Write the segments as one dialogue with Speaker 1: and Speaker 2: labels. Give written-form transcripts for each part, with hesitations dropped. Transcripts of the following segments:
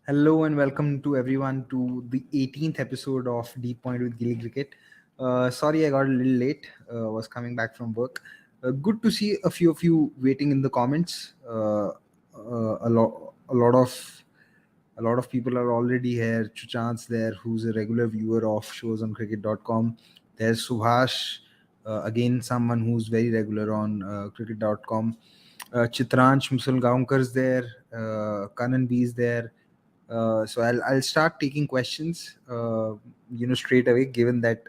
Speaker 1: Hello and welcome to everyone to the 18th episode of Deep Point with GillyCricket. Sorry, I got a little late. Was coming back from work. Good to see a few of you waiting in the comments. A lot of people are already here. Chuchant's there, who's a regular viewer of shows on cricket.com. There's Subhash, again someone who's very regular on cricket.com. Chitransh Musalgaonkar's there. Kanan B is there. So I'll start taking questions, straight away, given that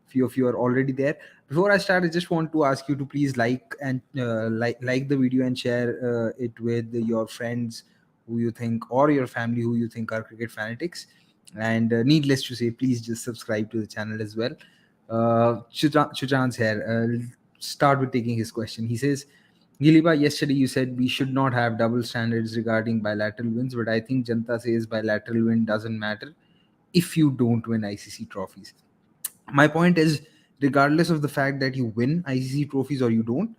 Speaker 1: few of you are already there. Before I start, I just want to ask you to please like the video and share it with your friends who you think, or your family who you think are cricket fanatics. And needless to say, please just subscribe to the channel as well. Chuchan's here. I'll start with taking his question. He says, Giliba, yesterday you said we should not have double standards regarding bilateral wins, but I think Janta says bilateral win doesn't matter if you don't win ICC trophies. My point is, regardless of the fact that you win ICC trophies or you don't,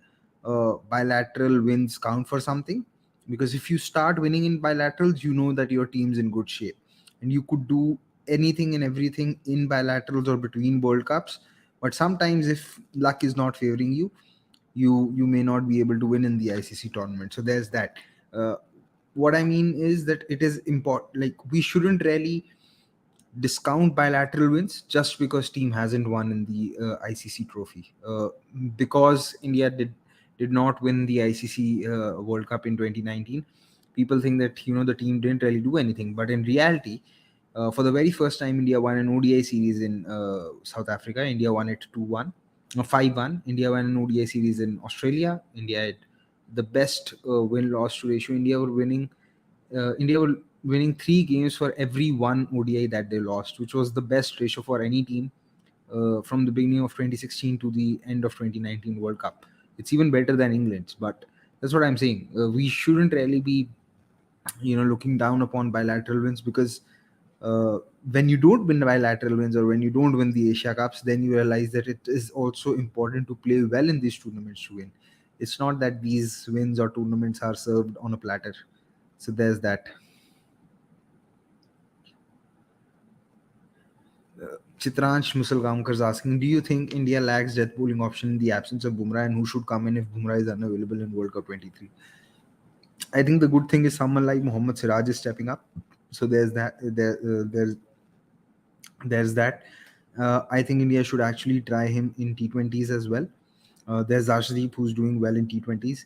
Speaker 1: bilateral wins count for something. Because if you start winning in bilaterals, you know that your team's in good shape, and you could do anything and everything in bilaterals or between World Cups. But sometimes, if luck is not favoring you, you may not be able to win in the ICC tournament. So there's that. What I mean is that it is important. Like, we shouldn't really discount bilateral wins just because team hasn't won in the ICC trophy. Because India did not win the ICC World Cup in 2019, people think that the team didn't really do anything. But in reality, for the very first time, India won an ODI series in South Africa. India won it 2-1, 5-1. India won an ODI series in Australia. India had the best win-loss to ratio. India were winning 3 games for every one ODI that they lost, which was the best ratio for any team from the beginning of 2016 to the end of 2019 World Cup. It's even better than England's, but that's what I'm saying. We shouldn't really be, looking down upon bilateral wins, because when you don't win bilateral wins, or when you don't win the Asia Cups, then you realize that it is also important to play well in these tournaments to win. It's not that these wins or tournaments are served on a platter. So there's that. Chitransh Musalgaonkar is asking, do you think India lacks death bowling option in the absence of Bumrah, and who should come in if Bumrah is unavailable in World Cup 23? I think the good thing is someone like Mohammad Siraj is stepping up. So there's that. There's that. I think India should actually try him in T20s as well. There's Arshdeep, who's doing well in T20s.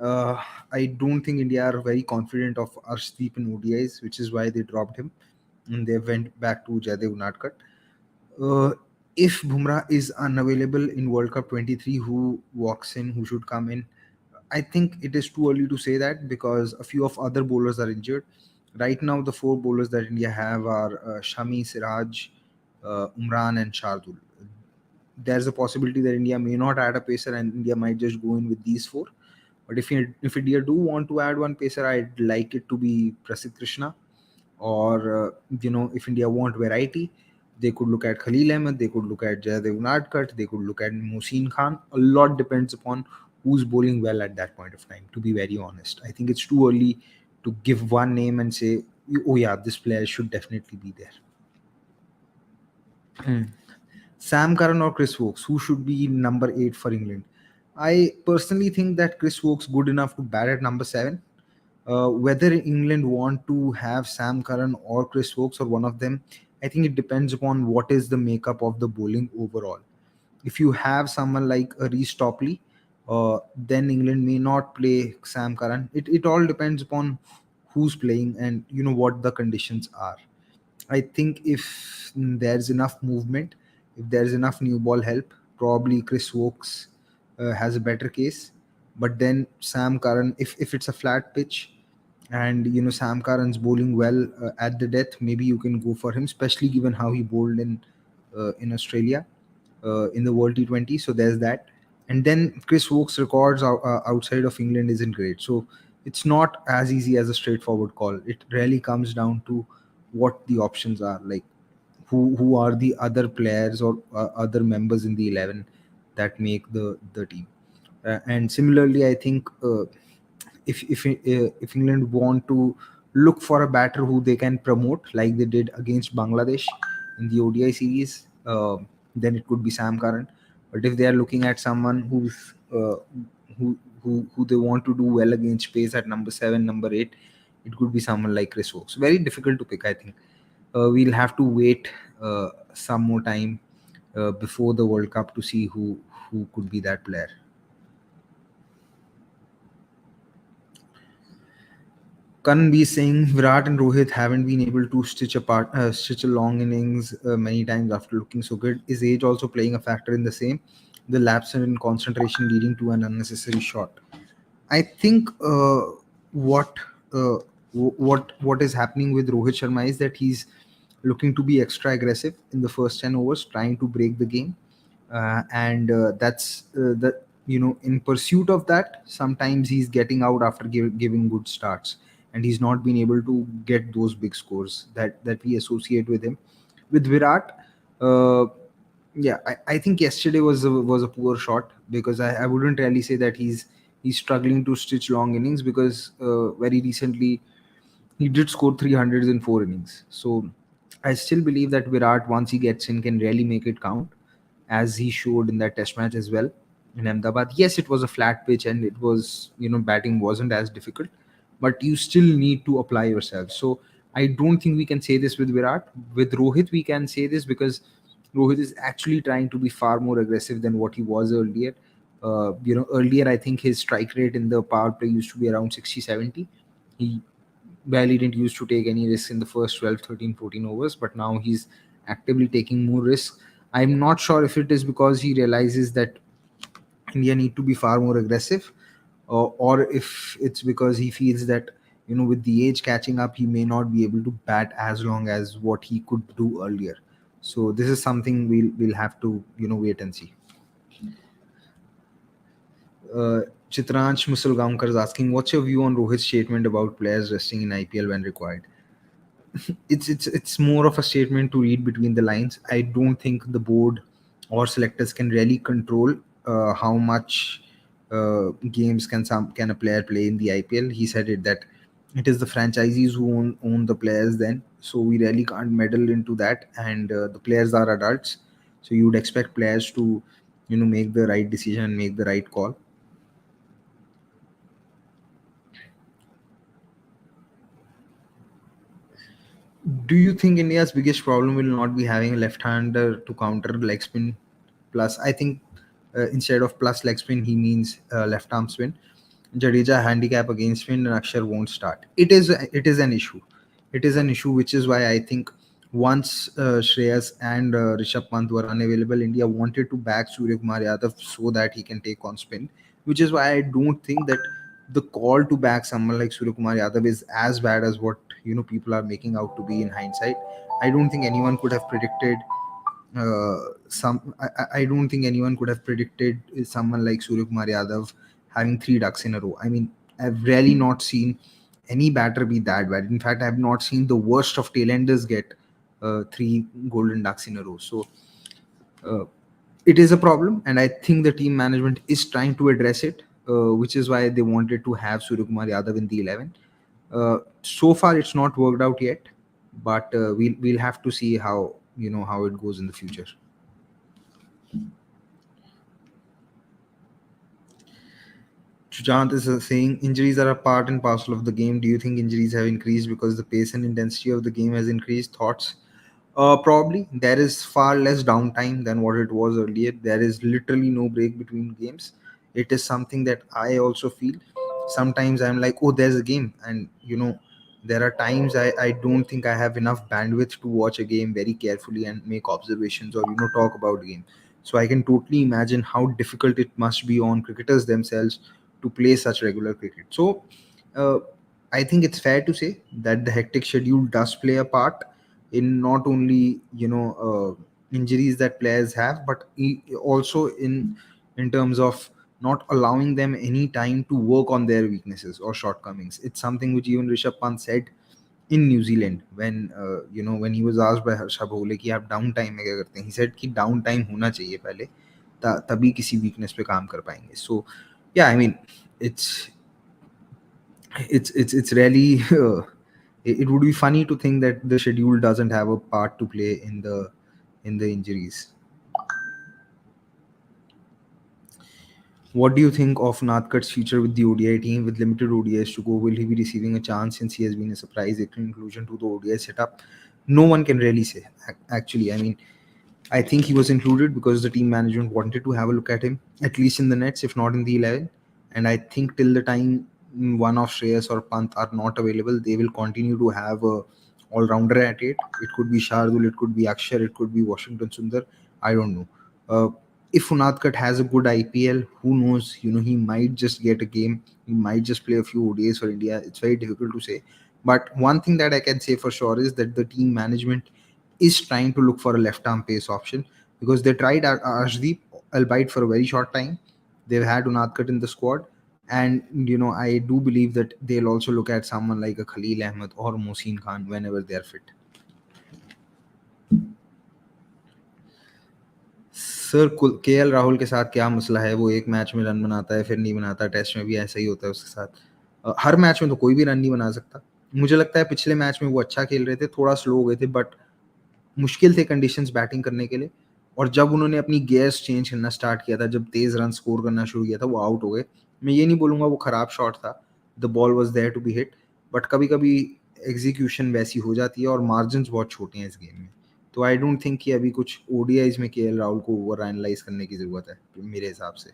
Speaker 1: I don't think India are very confident of Arshdeep in ODIs, which is why they dropped him and they went back to Jaidev Unadkat. If Bumrah is unavailable in World Cup 23, who walks in, who should come in? I think it is too early to say that, because a few of other bowlers are injured. Right now, the 4 bowlers that India have are Shami, Siraj, Umran, and Shardul. There's a possibility that India may not add a pacer, and India might just go in with these 4. But if India do want to add one pacer, I'd like it to be Prasidh Krishna. Or if India want variety, they could look at Khalil Ahmed, they could look at Jaydev Unadkat, they could look at Mohsin Khan. A lot depends upon who's bowling well at that point of time, to be very honest. I think it's too early to give one name and say, oh yeah, this player should definitely be there. Sam Curran or Chris Wokes, who should be number 8 for England? I personally think that Chris Wokes good enough to bat at number 7. Whether England want to have Sam Curran or Chris Wokes or one of them, I think it depends upon what is the makeup of the bowling overall. If you have someone like a Reece Topley, then England may not play Sam Curran. It all depends upon who's playing and what the conditions are. I think if there's enough movement, if there's enough new ball help, probably Chris Wokes has a better case. But then Sam Curran, if it's a flat pitch and Sam Curran's bowling well at the death, maybe you can go for him, especially given how he bowled in Australia in the World T20. So there's that. And then Chris Wokes' records outside of England isn't great. So it's not as easy as a straightforward call. It really comes down to what the options are, like who are the other players or other members in the 11 that make the team. And similarly, I think if England want to look for a batter who they can promote like they did against Bangladesh in the ODI series, then it could be Sam Curran. But if they are looking at someone who they want to do well against pace at number 7, number 8, it could be someone like Chris Woakes. Very difficult to pick, I think. We'll have to wait some more time before the World Cup to see who could be that player. Karan B saying Virat and Rohit haven't been able to stitch a long innings many times after looking so good. Is age also playing a factor in the same? The lapse in concentration leading to an unnecessary shot. I think what uh, what is happening with Rohit Sharma is that he's looking to be extra aggressive in the first 10 overs, trying to break the game, and that's that in pursuit of that, sometimes he's getting out after giving good starts, and he's not been able to get those big scores that we associate with him. With Virat, uh, yeah, I think yesterday was a poor shot, because I wouldn't really say that he's struggling to stitch long innings, because very recently he did score 300s in 4 innings. So I still believe that Virat, once he gets in, can really make it count, as he showed in that test match as well in Ahmedabad. Yes, it was a flat pitch, and it was, batting wasn't as difficult, but you still need to apply yourself. So I don't think we can say this with Virat. With Rohit, we can say this because Rohit is actually trying to be far more aggressive than what he was earlier. Earlier, I think his strike rate in the power play used to be around 60, 70. He barely didn't used to take any risks in the first 12, 13, 14 overs, but now he's actively taking more risks. I'm not sure if it is because he realizes that India need to be far more aggressive, or if it's because he feels that, with the age catching up, he may not be able to bat as long as what he could do earlier. So this is something we'll have to, wait and see. uh, Chitransh Musulgaonkar is asking, what's your view on Rohit's statement about players resting in IPL when required? It's more of a statement to read between the lines. I don't think the board or selectors can really control how much games can a player play in the IPL. He said it that it is the franchisees who own the players then, so we really can't meddle into that, and the players are adults, so you would expect players to make the right decision and make the right call. Do you think India's biggest problem will not be having a left-hander to counter leg spin plus? I think instead of plus leg spin, he means left arm spin. Jadeja handicap against spin and Akshar won't start. It is an issue. It is an issue, which is why I think once Shreyas and Rishabh Pant were unavailable, India wanted to back Surya Kumar Yadav so that he can take on spin, which is why I don't think that the call to back someone like Surya Kumar Yadav is as bad as what people are making out to be in hindsight. I don't think anyone could have predicted I don't think anyone could have predicted someone like Surya Kumar Yadav having three ducks in a row. I mean, I've really not seen any batter be that bad. In fact, I've not seen the worst of tailenders get three golden ducks in a row. So uh, it is a problem, and I think the team management is trying to address it, which is why they wanted to have Surya Kumar Yadav in the 11. So far, it's not worked out yet, but we'll have to see how it goes in the future. Chujant is saying injuries are a part and parcel of the game. Do you think injuries have increased because the pace and intensity of the game has increased? Thoughts? Probably. There is far less downtime than what it was earlier. There is literally no break between games. It is something that I also feel. Sometimes I'm like, oh, there's a game. And, there are times I don't think I have enough bandwidth to watch a game very carefully and make observations or, talk about the game. So I can totally imagine how difficult it must be on cricketers themselves to play such regular cricket. So, uh, I think it's fair to say that the hectic schedule does play a part in not only injuries that players have, but also in terms of not allowing them any time to work on their weaknesses or shortcomings. It's something which even Rishabh Pant said in New Zealand when when he was asked by Harsha Bhole कि आप down time में क्या करते हैं, he said कि down time होना चाहिए पहले, तभी किसी वीकनेस पे काम कर पाएंगे. So yeah, I mean, it's It's really it would be funny to think that the schedule doesn't have a part to play in the injuries. What do you think of Nathkat's future with the ODI team? With limited ODIs to go, will he be receiving a chance since he has been a surprise inclusion to the ODI setup? No one can really say. Actually, I mean, I think he was included because the team management wanted to have a look at him, at least in the nets, if not in the 11. And I think till the time one of Shreyas or Pant are not available, they will continue to have a all-rounder at it. It could be Shardul, it could be Akshar, it could be Washington Sundar. I don't know. If Unadkat has a good IPL, who knows? He might just get a game. He might just play a few ODIs for India. It's very difficult to say. But one thing that I can say for sure is that the team management is trying to look for a left arm pace option, because they tried Arshdeep, albeit for a very short time. They've had Unadkat in the squad. And I do believe that they'll also look at someone like a Khalil Ahmed or Mohsin Khan whenever they're fit. Sir के L Rahul के साथ क्या मसला है? वो एक match में run बनाता है फिर नहीं बनाता, टेस्ट में भी ऐसा ही होता है उसके साथ। हर मैच में तो कोई भी रन नहीं बना सकता। मुझे लगता है पिछले मैच में वो अच्छा खेल रहे थे, थोड़ा स्लो हो गए थे, बट मुश्किल थे कंडीशंस बैटिंग करने के लिए। और जब उन्होंने अपनी गियर्स चेंज करना स्टार्ट किया था, जब तेज रन स्कोर करना शुरू किया था, वो आउट हो गए। मैं ये नहीं बोलूंगा वो खराब शॉट था, the ball was there to be hit, but कभी कभी एग्जीक्यूशन वैसी हो जाती है और मार्जिन बहुत छोटे हैं इस गेम में। तो आई डोंट थिंक कि अभी कुछ ओडीआईज में के राहुल को ओवर एनालाइज करने की जरूरत है मेरे हिसाब से।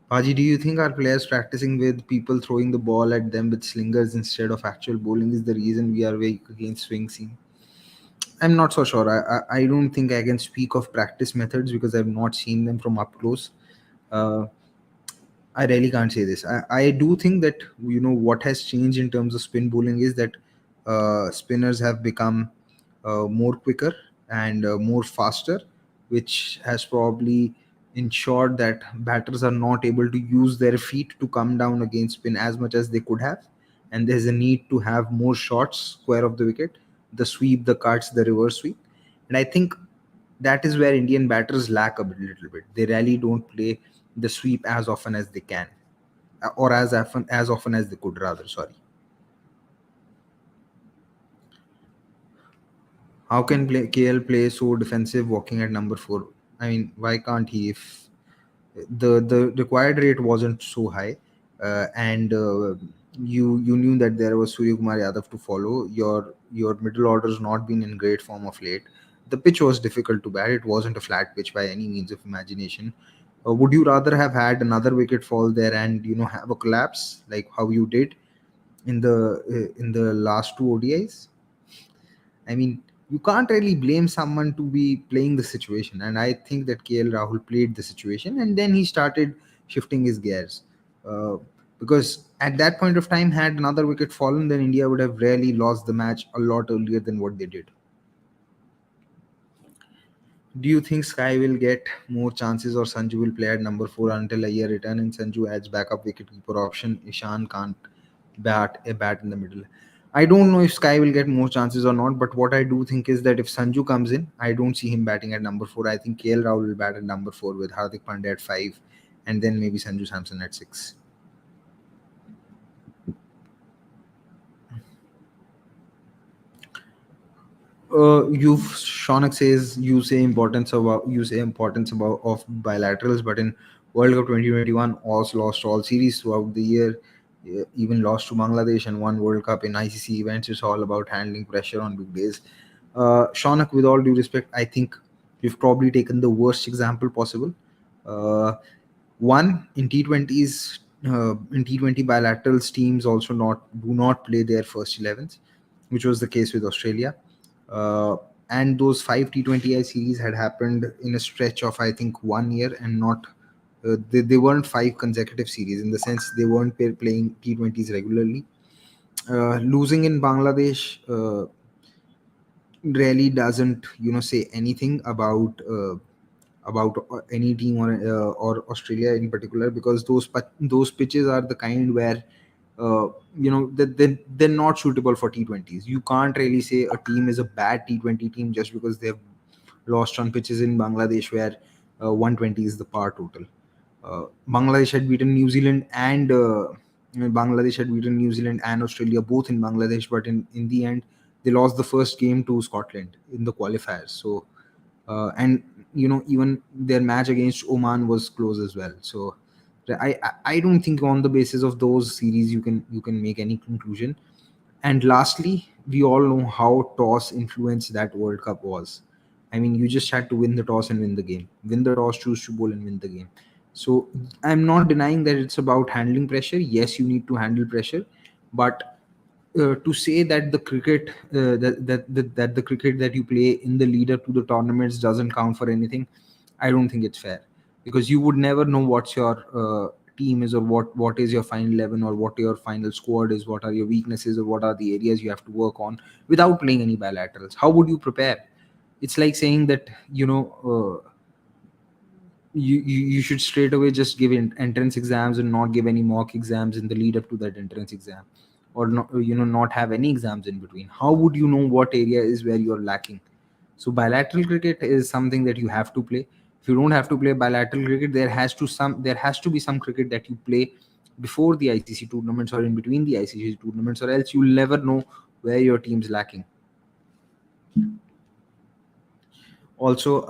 Speaker 1: Paji, do you think our players practicing with people throwing the ball at them with slingers instead of actual bowling is the reason we are weak against swing seam? I'm not so sure. I don't think I can speak of practice methods because I've not seen them from up close. Uh, I really can't say this. I do think that what has changed in terms of spin bowling is that spinners have become more quicker and more faster, which has probably ensured that batters are not able to use their feet to come down against spin as much as they could have, and there's a need to have more shots square of the wicket, the sweep, the cuts, the reverse sweep, and I think that is where Indian batters lack a little bit. They really don't play the sweep as often as they can, or as often as they could, rather. Sorry. How can KL play so defensive walking at number four? I mean, why can't he? If the required rate wasn't so high, and you knew that there was Surya Kumar Yadav to follow. Your middle order's not been in great form of late. The pitch was difficult to bat. It wasn't a flat pitch by any means of imagination. Would you rather have had another wicket fall there and have a collapse like how you did in the last two ODIs? I mean, you can't really blame someone to be playing the situation. And I think that KL Rahul played the situation and then he started shifting his gears. Uh, because at that point of time, had another wicket fallen, then India would have really lost the match a lot earlier than what they did. Do you think Sky will get more chances or Sanju will play at number four until a year return and Sanju adds backup wicketkeeper option? Ishan can't bat in the middle. I don't know if Sky will get more chances or not, but what I do think is that if Sanju comes in, I don't see him batting at number four. I think KL Rahul will bat at number four with Hardik Pandya at five, and then maybe Sanju Samson at six. You Shaunak says you say importance about of bilaterals, but in World Cup 2021, Oz lost all series throughout the year, even lost to Bangladesh and won World Cup in ICC events. It's all about handling pressure on big days. Shaunak, with all due respect, I think you've probably taken the worst example possible. Uh, One in T20s, in T20 bilaterals, teams also do not play their first 11s, which was the case with Australia. Uh, and those five T20I series had happened in a stretch of I think 1 year, and not they weren't five consecutive series, in the sense they weren't playing T20s regularly. Losing in Bangladesh really doesn't say anything about any team or Australia in particular, because those pitches are the kind where they're not suitable for T20s. You can't really say a team is a bad T20 team just because they've lost on pitches in Bangladesh where 120 is the par total. Bangladesh had beaten New Zealand and Bangladesh had beaten New Zealand and Australia both in Bangladesh, but in the end they lost the first game to Scotland in the qualifiers. So and even their match against Oman was close as well. So I don't think on the basis of those series you can make any conclusion. And lastly, we all know how toss influence that World Cup was. I mean, you just had to win the toss and win the game. Win the toss, choose to bowl, and win the game. So I'm not denying that it's about handling pressure. Yes, you need to handle pressure, but to say that the cricket that the cricket that you play in the lead up to the tournaments doesn't count for anything, I don't think it's fair, because you would never know what's your team is, or what is your final 11, or what your final squad is, what are your weaknesses, or what are the areas you have to work on without playing any bilaterals. How would you prepare? It's like saying that you should straight away just give entrance exams and not give any mock exams in the lead up to that entrance exam, or not, not have any exams in between. How would you know what area is where you're lacking? So bilateral cricket is something that you have to play. If you don't have to play bilateral cricket, there has to be some cricket that you play before the ICC tournaments or in between the ICC tournaments, or else you'll never know where your team's lacking. Also,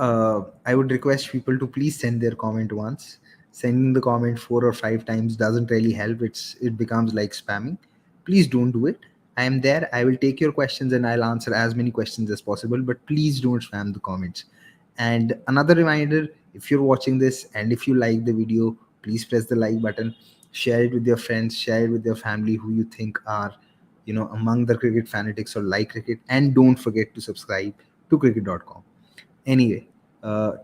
Speaker 1: I would request people to please send their comment once. Sending the comment 4 or 5 times doesn't really help. It becomes like spamming. Please don't do it. I am there. I will take your questions and I'll answer as many questions as possible, but please don't spam the comments. And another reminder, if you're watching this and if you like the video, please press the like button, share it with your friends, share it with your family who you think are, among the cricket fanatics or like cricket, and don't forget to subscribe to cricket.com. Anyway,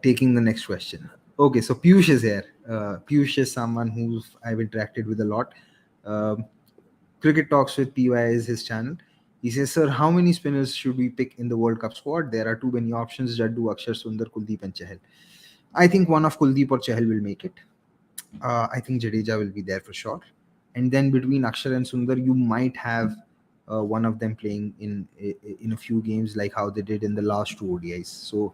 Speaker 1: taking the next question. Okay, so Piyush is here. Piyush is someone who I've interacted with a lot. Um, Cricket Talks with PY is his channel. He says, "Sir, how many spinners should we pick in the World Cup squad? There are too many options: Jaddu, Akshar, Sundar, Kuldeep, and Chahal. I think one of Kuldeep or Chahal will make it. I think Jadeja will be there for sure. And then between Akshar and Sundar, you might have one of them playing in a few games, like how they did in the last two ODIs. So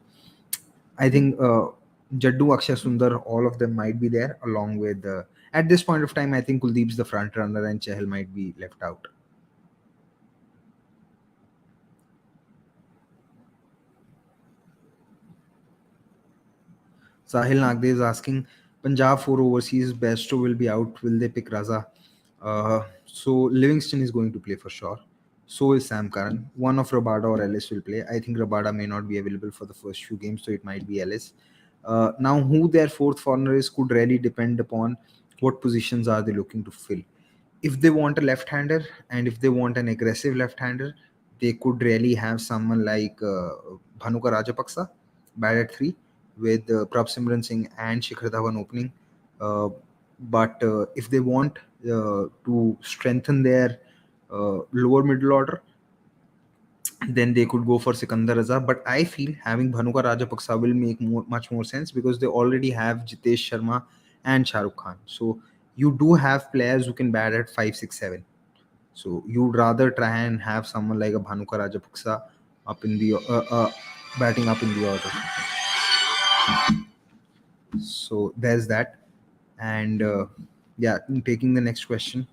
Speaker 1: I think Jaddu, Akshay Sundar, all of them might be there along with. At this point of time, I think Kuldeep's the front runner and Chahal might be left out. Sahil Nagde is asking, Punjab for overseas, Besto will be out. Will they pick Raza? So Livingston is going to play for sure. So is Sam Curran. One of Rabada or Ellis will play. I think Rabada may not be available for the first few games, so it might be Ellis. Now, who their fourth foreigner is could really depend upon what positions are they looking to fill. If they want a left-hander and if they want an aggressive left-hander, they could really have someone like Bhanuka Rajapaksa, bat at 3, with Prab Simran Singh and Shikhar Dhawan opening. But if they want to strengthen their lower middle order, then they could go for Sikandar Raza. But I feel having Bhanuka Rajapaksa will make much more sense, because they already have Jitesh Sharma and Shahrukh Khan. So you do have players who can bat at 5, 6, 7. So you'd rather try and have someone like a Bhanuka Rajapaksa up in the batting up in the order. So there's that. And yeah, taking the next question.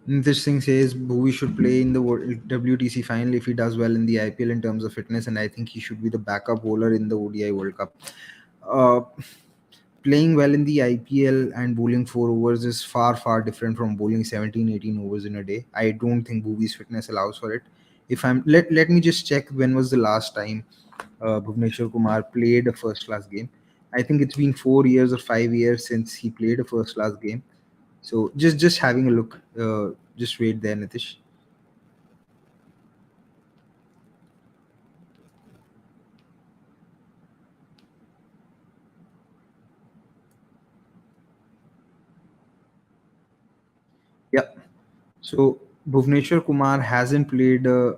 Speaker 1: Nitish Singh says Bhuvi should play in the WTC final if he does well in the IPL in terms of fitness, and I think he should be the backup bowler in the ODI World Cup. Uh, Playing well in the IPL and bowling 4 overs is far, far different from bowling 17, 18 overs in a day. I don't think Bhuvi's fitness allows for it. If I'm let me just check when was the last time Bhuvneshwar Kumar played a first class game. I think it's been 4 years or 5 years since he played a first class game. So just having a look. Just wait there, Nitish. Yeah. So Bhuvneshwar Kumar hasn't played a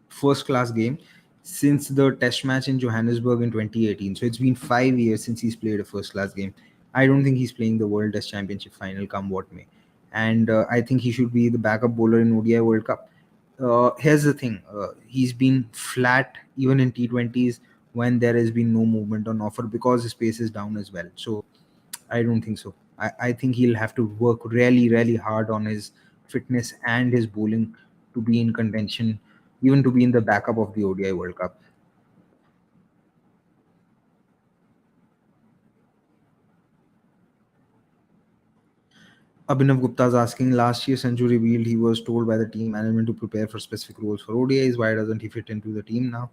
Speaker 1: first class game since the test match in Johannesburg in 2018. So it's been 5 years since he's played a first class game. I don't think he's playing the World Test Championship final come what may. And I think he should be the backup bowler in ODI World Cup. Here's the thing, he's been flat even in T20s when there has been no movement on offer because his pace is down as well. So I don't think so. I think he'll have to work really, really hard on his fitness and his bowling to be in contention, even to be in the backup of the ODI World Cup. Abhinav Gupta is asking, last year Sanju revealed he was told by the team management to prepare for specific roles for ODIs. Why doesn't he fit into the team now?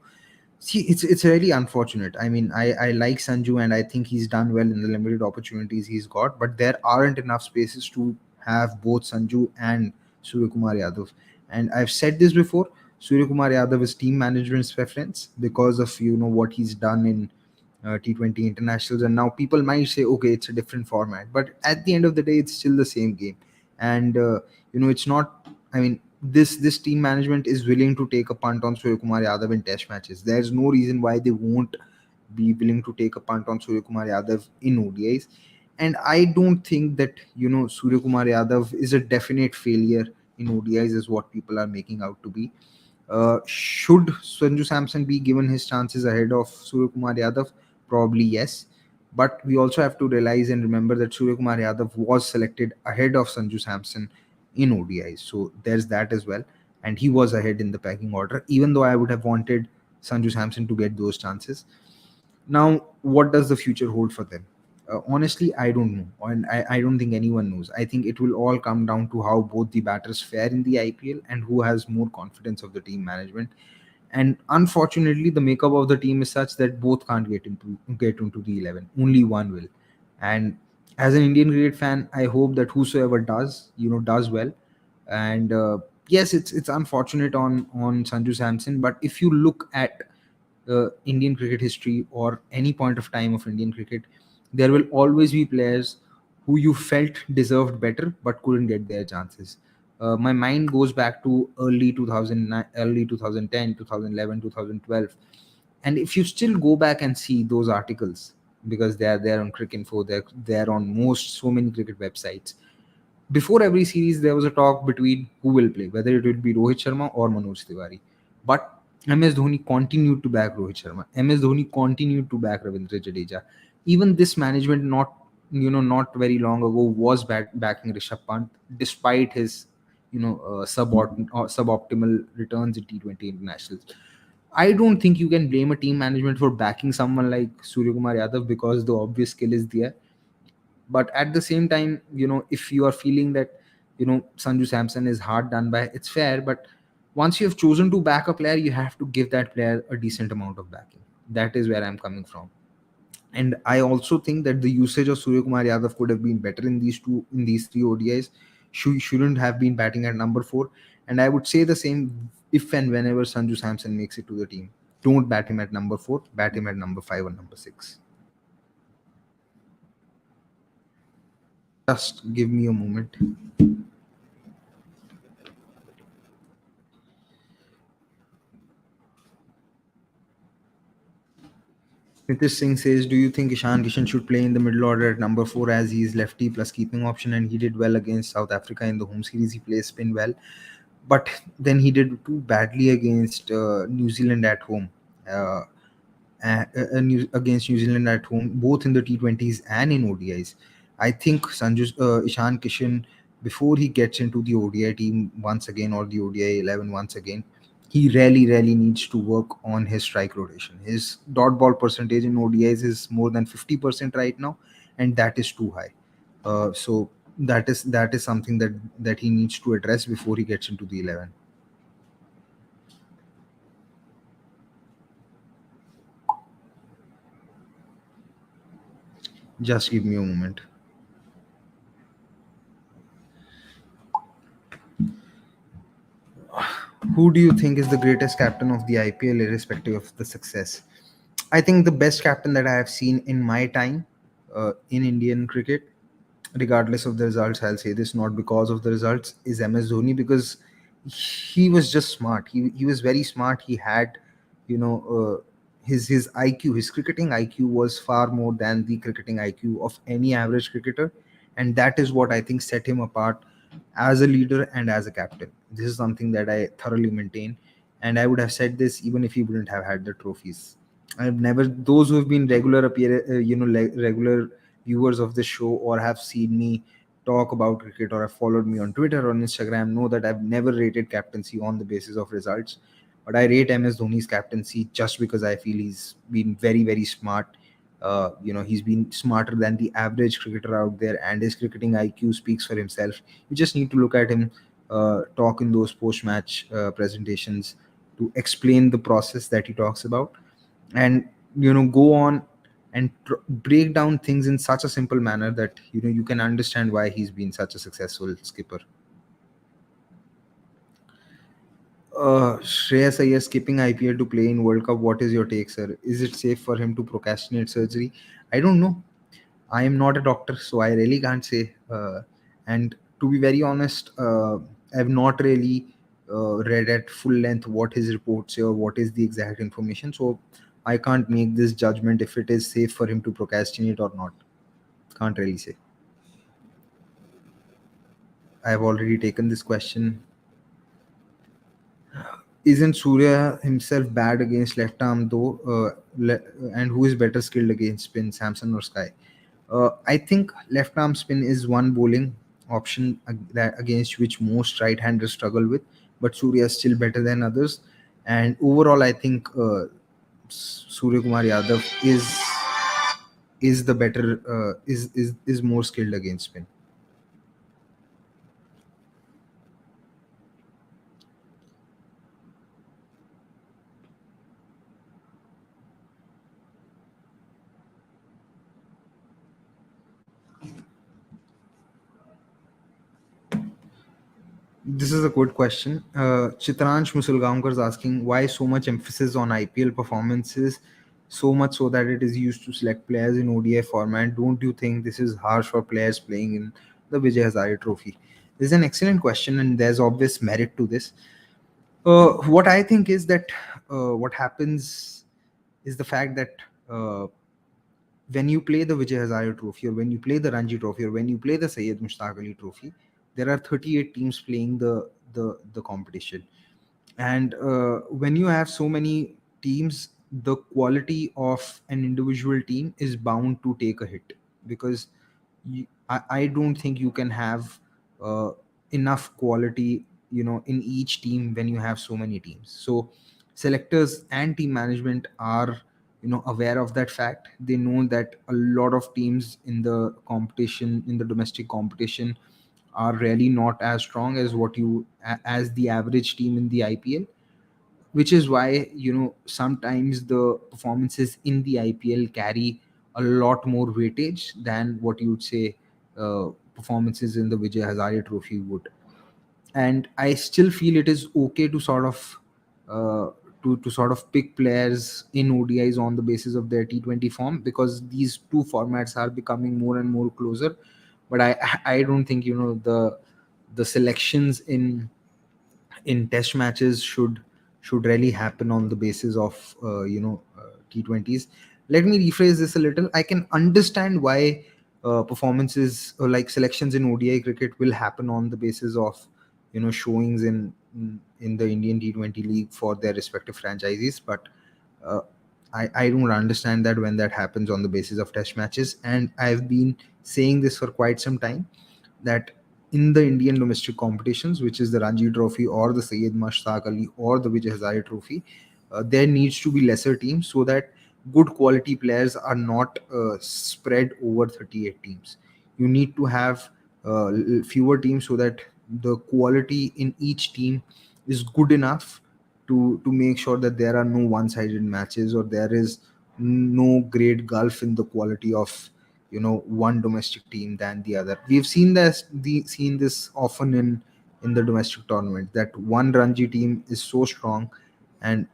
Speaker 1: See, it's really unfortunate. I mean, I like Sanju and I think he's done well in the limited opportunities he's got, but there aren't enough spaces to have both Sanju and Surya Kumar Yadav. And I've said this before, Surya Kumar Yadav is team management's preference because of what he's done in T20 internationals, and now people might say, okay, it's a different format, but at the end of the day, it's still the same game. And it's not. I mean, this team management is willing to take a punt on Surya Kumar Yadav in Test matches. There's no reason why they won't be willing to take a punt on Surya Kumar Yadav in ODIs. And I don't think that Surya Kumar Yadav is a definite failure in ODIs, is what people are making out to be. Should Sanju Samson be given his chances ahead of Surya Kumar Yadav? Probably yes. But we also have to realize and remember that Surya Kumar Yadav was selected ahead of Sanju Samson in ODIs. So there's that as well. And he was ahead in the pecking order, even though I would have wanted Sanju Samson to get those chances. Now, what does the future hold for them? Honestly, I don't know. And I don't think anyone knows. I think it will all come down to how both the batters fare in the IPL and who has more confidence of the team management. And unfortunately, the makeup of the team is such that both can't get into the 11. Only one will. And as an Indian cricket fan, I hope that whosoever does well. And yes, it's unfortunate on Sanju Samson, but if you look at Indian cricket history or any point of time of Indian cricket, there will always be players who you felt deserved better but couldn't get their chances. My mind goes back to early 2009, early 2010, 2011, 2012. And if you still go back and see those articles, because they are there on Cricinfo, they're on most so many cricket websites. Before every series, there was a talk between who will play, whether it will be Rohit Sharma or Manoj Tiwari. But MS Dhoni continued to back Rohit Sharma. MS Dhoni continued to back Ravindra Jadeja. Even this management, not very long ago, was backing Rishabh Pant despite his, suboptimal returns in T20 internationals. I don't think you can blame a team management for backing someone like Surya Kumar Yadav because the obvious skill is there. But at the same time, if you are feeling that Sanju Samson is hard done by, it's fair. But once you have chosen to back a player, you have to give that player a decent amount of backing. That is where I'm coming from. And I also think that the usage of Surya Kumar Yadav could have been better in these three ODIs. Shouldn't have been batting at number 4. And I would say the same if and whenever Sanju Samson makes it to the team. Don't bat him at number 4, bat him at number 5 or number 6. Just give me a moment. Nitish Singh says, do you think Ishan Kishan should play in the middle order at number 4 as he is lefty plus keeping option and he did well against South Africa in the home series? He plays spin well, but then he did too badly against New Zealand at home. Uh, Against New Zealand at home, both in the T20s and in ODIs. I think Ishan Kishan, before he gets into the ODI team once again or the ODI 11 once again, he really, really needs to work on his strike rotation. His dot ball percentage in ODIs is more than 50% right now, and that is too high. So that is something that he needs to address before he gets into the 11. Just give me a moment. Who do you think is the greatest captain of the IPL, irrespective of the success? I think the best captain that I have seen in my time in Indian cricket, regardless of the results, I'll say this not because of the results, is MS Dhoni, because he was just smart. He was very smart. He had you know his IQ, his cricketing IQ was far more than the cricketing IQ of any average cricketer, and that is what I think set him apart as a leader and as a captain. This is something that I thoroughly maintain, and I would have said this even if he wouldn't have had the trophies. I've never, those who have been regular viewers of the show or have seen me talk about cricket or have followed me on Twitter or on Instagram know that I've never rated captaincy on the basis of results. But I rate MS Dhoni's captaincy just because I feel he's been very, very smart. He's been smarter than the average cricketer out there, and his cricketing IQ speaks for himself. You just need to look at him talk in those post-match presentations to explain the process that he talks about, and go on and break down things in such a simple manner that you can understand why he's been such a successful skipper. Shreyas Iyer skipping IPL to play in World Cup. What is your take, sir? Is it safe for him to procrastinate surgery? I don't know. I am not a doctor, so I really can't say. And to be very honest, I've not really read at full length what his reports say or what is the exact information. So I can't make this judgment if it is safe for him to procrastinate or not. Can't really say. I have already taken this question. Isn't Surya himself bad against left arm though? And who is better skilled against spin, Samson or Sky? I think left arm spin is one bowling option that against which most right-handers struggle with, but Surya is still better than others. And overall, I think Surya Kumar Yadav is the better is more skilled against spin. This is a good question. Chitransh Musulgaonkar is asking why so much emphasis on IPL performances, so much so that it is used to select players in ODI format. Don't you think this is harsh for players playing in the Vijay Hazare Trophy? This is an excellent question, and there's obvious merit to this. What I think is that what happens is the fact that when you play the Vijay Hazare Trophy, or when you play the Ranji Trophy, or when you play the Syed Mushtaq Ali Trophy, there are 38 teams playing the competition, and when you have so many teams, the quality of an individual team is bound to take a hit, because I don't think you can have uh, enough quality in each team when you have so many teams. So selectors and team management are aware of that fact. They know that a lot of teams in the competition, in the domestic competition, are really not as strong as as the average team in the IPL, which is why sometimes the performances in the IPL carry a lot more weightage than what you would say performances in the Vijay Hazare Trophy would. And I still feel it is okay to sort of uh, to sort of pick players in ODIs on the basis of their T20 form, because these two formats are becoming more and more closer. But I don't think the selections in test matches should really happen on the basis of T20s. Let me rephrase this a little. I can understand why performances or like selections in ODI cricket will happen on the basis of showings in the Indian T20 league for their respective franchises, but uh, I don't understand that when that happens on the basis of test matches. And I've been saying this for quite some time, that in the Indian domestic competitions, which is the Ranji Trophy or the Syed Mushtaq Ali or the Vijay Hazare Trophy, there needs to be lesser teams so that good quality players are not spread over 38 teams. You need to have fewer teams so that the quality in each team is good enough to make sure that there are no one-sided matches, or there is no great gulf in the quality of one domestic team than the other. We've seen this often in the domestic tournament, that one Ranji team is so strong and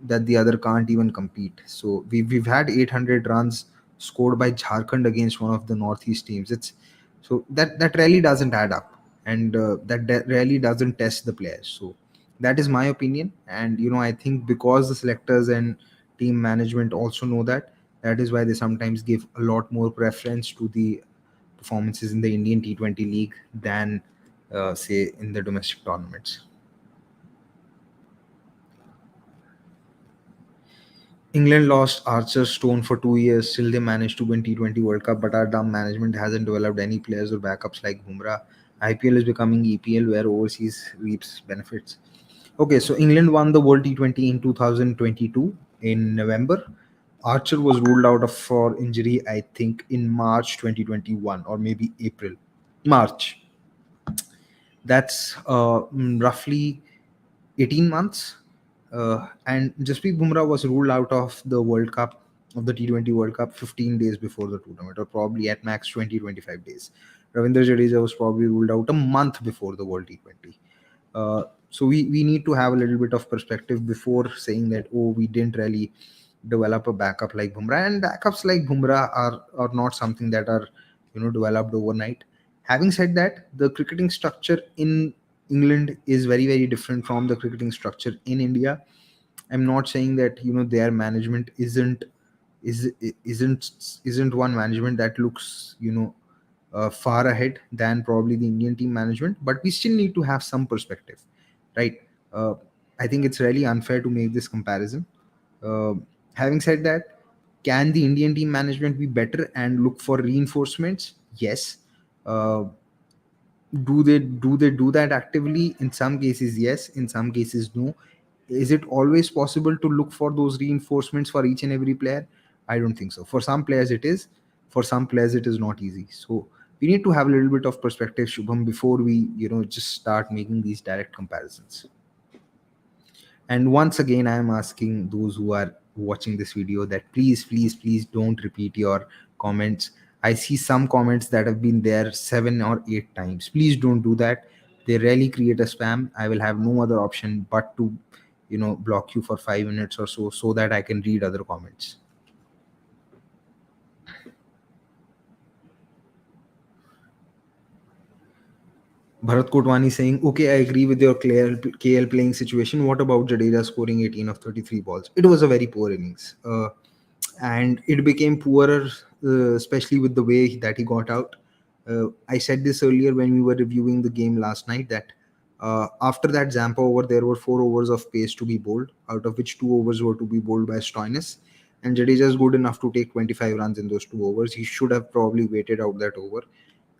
Speaker 1: that the other can't even compete. So we've had 800 runs scored by Jharkhand against one of the northeast teams. It's so that really doesn't add up, and that really doesn't test the players. So That is my opinion. And I think because the selectors and team management also know that, that is why they sometimes give a lot more preference to the performances in the Indian T20 league than say in the domestic tournaments. England lost Archer Stone for 2 years, still they managed to win T20 World Cup, but our dumb management hasn't developed any players or backups like Bumrah. IPL is becoming EPL where overseas reaps benefits. Okay, so England won the World T20 in 2022 in November. Archer was ruled out of for injury, I think, in March 2021 or maybe April. March. That's roughly 18 months. And Jasprit Bumrah was ruled out of the World Cup, of the T20 World Cup, 15 days before the tournament, or probably at max 20-25 days. Ravindra Jadeja was probably ruled out a month before the World T20. So we need to have a little bit of perspective before saying that, oh, we didn't really develop a backup like Bumrah. And backups like Bumrah are not something that are developed overnight. Having said that, the cricketing structure in England is very very different from the cricketing structure in India. I'm not saying that their management is isn't one management that looks far ahead than probably the Indian team management, but we still need to have some perspective, right? Uh, I think it's really unfair to make this comparison. Uh, Having said that, can the Indian team management be better and look for reinforcements? Yes. Uh, do they do that actively? In some cases, yes. In some cases, no. Is it always possible to look for those reinforcements for each and every player? I don't think so. For some players it is, for some players it is not easy. So we need to have a little bit of perspective, Shubham, before we just start making these direct comparisons. And once again, I am asking those who are watching this video that please, please, please don't repeat your comments. I see some comments that have been there 7 or 8 times. Please don't do that. They really create a spam. I will have no other option but to, block you for 5 minutes or so that I can read other comments. Bharat Kotwani saying, okay, I agree with your KL playing situation. What about Jadeja scoring 18 of 33 balls? It was a very poor innings. And it became poorer, especially with the way that he got out. I said this earlier when we were reviewing the game last night that after that Zampa over, there were 4 overs of pace to be bowled, out of which 2 overs were to be bowled by Stoinis. And Jadeja is good enough to take 25 runs in those 2 overs. He should have probably waited out that over.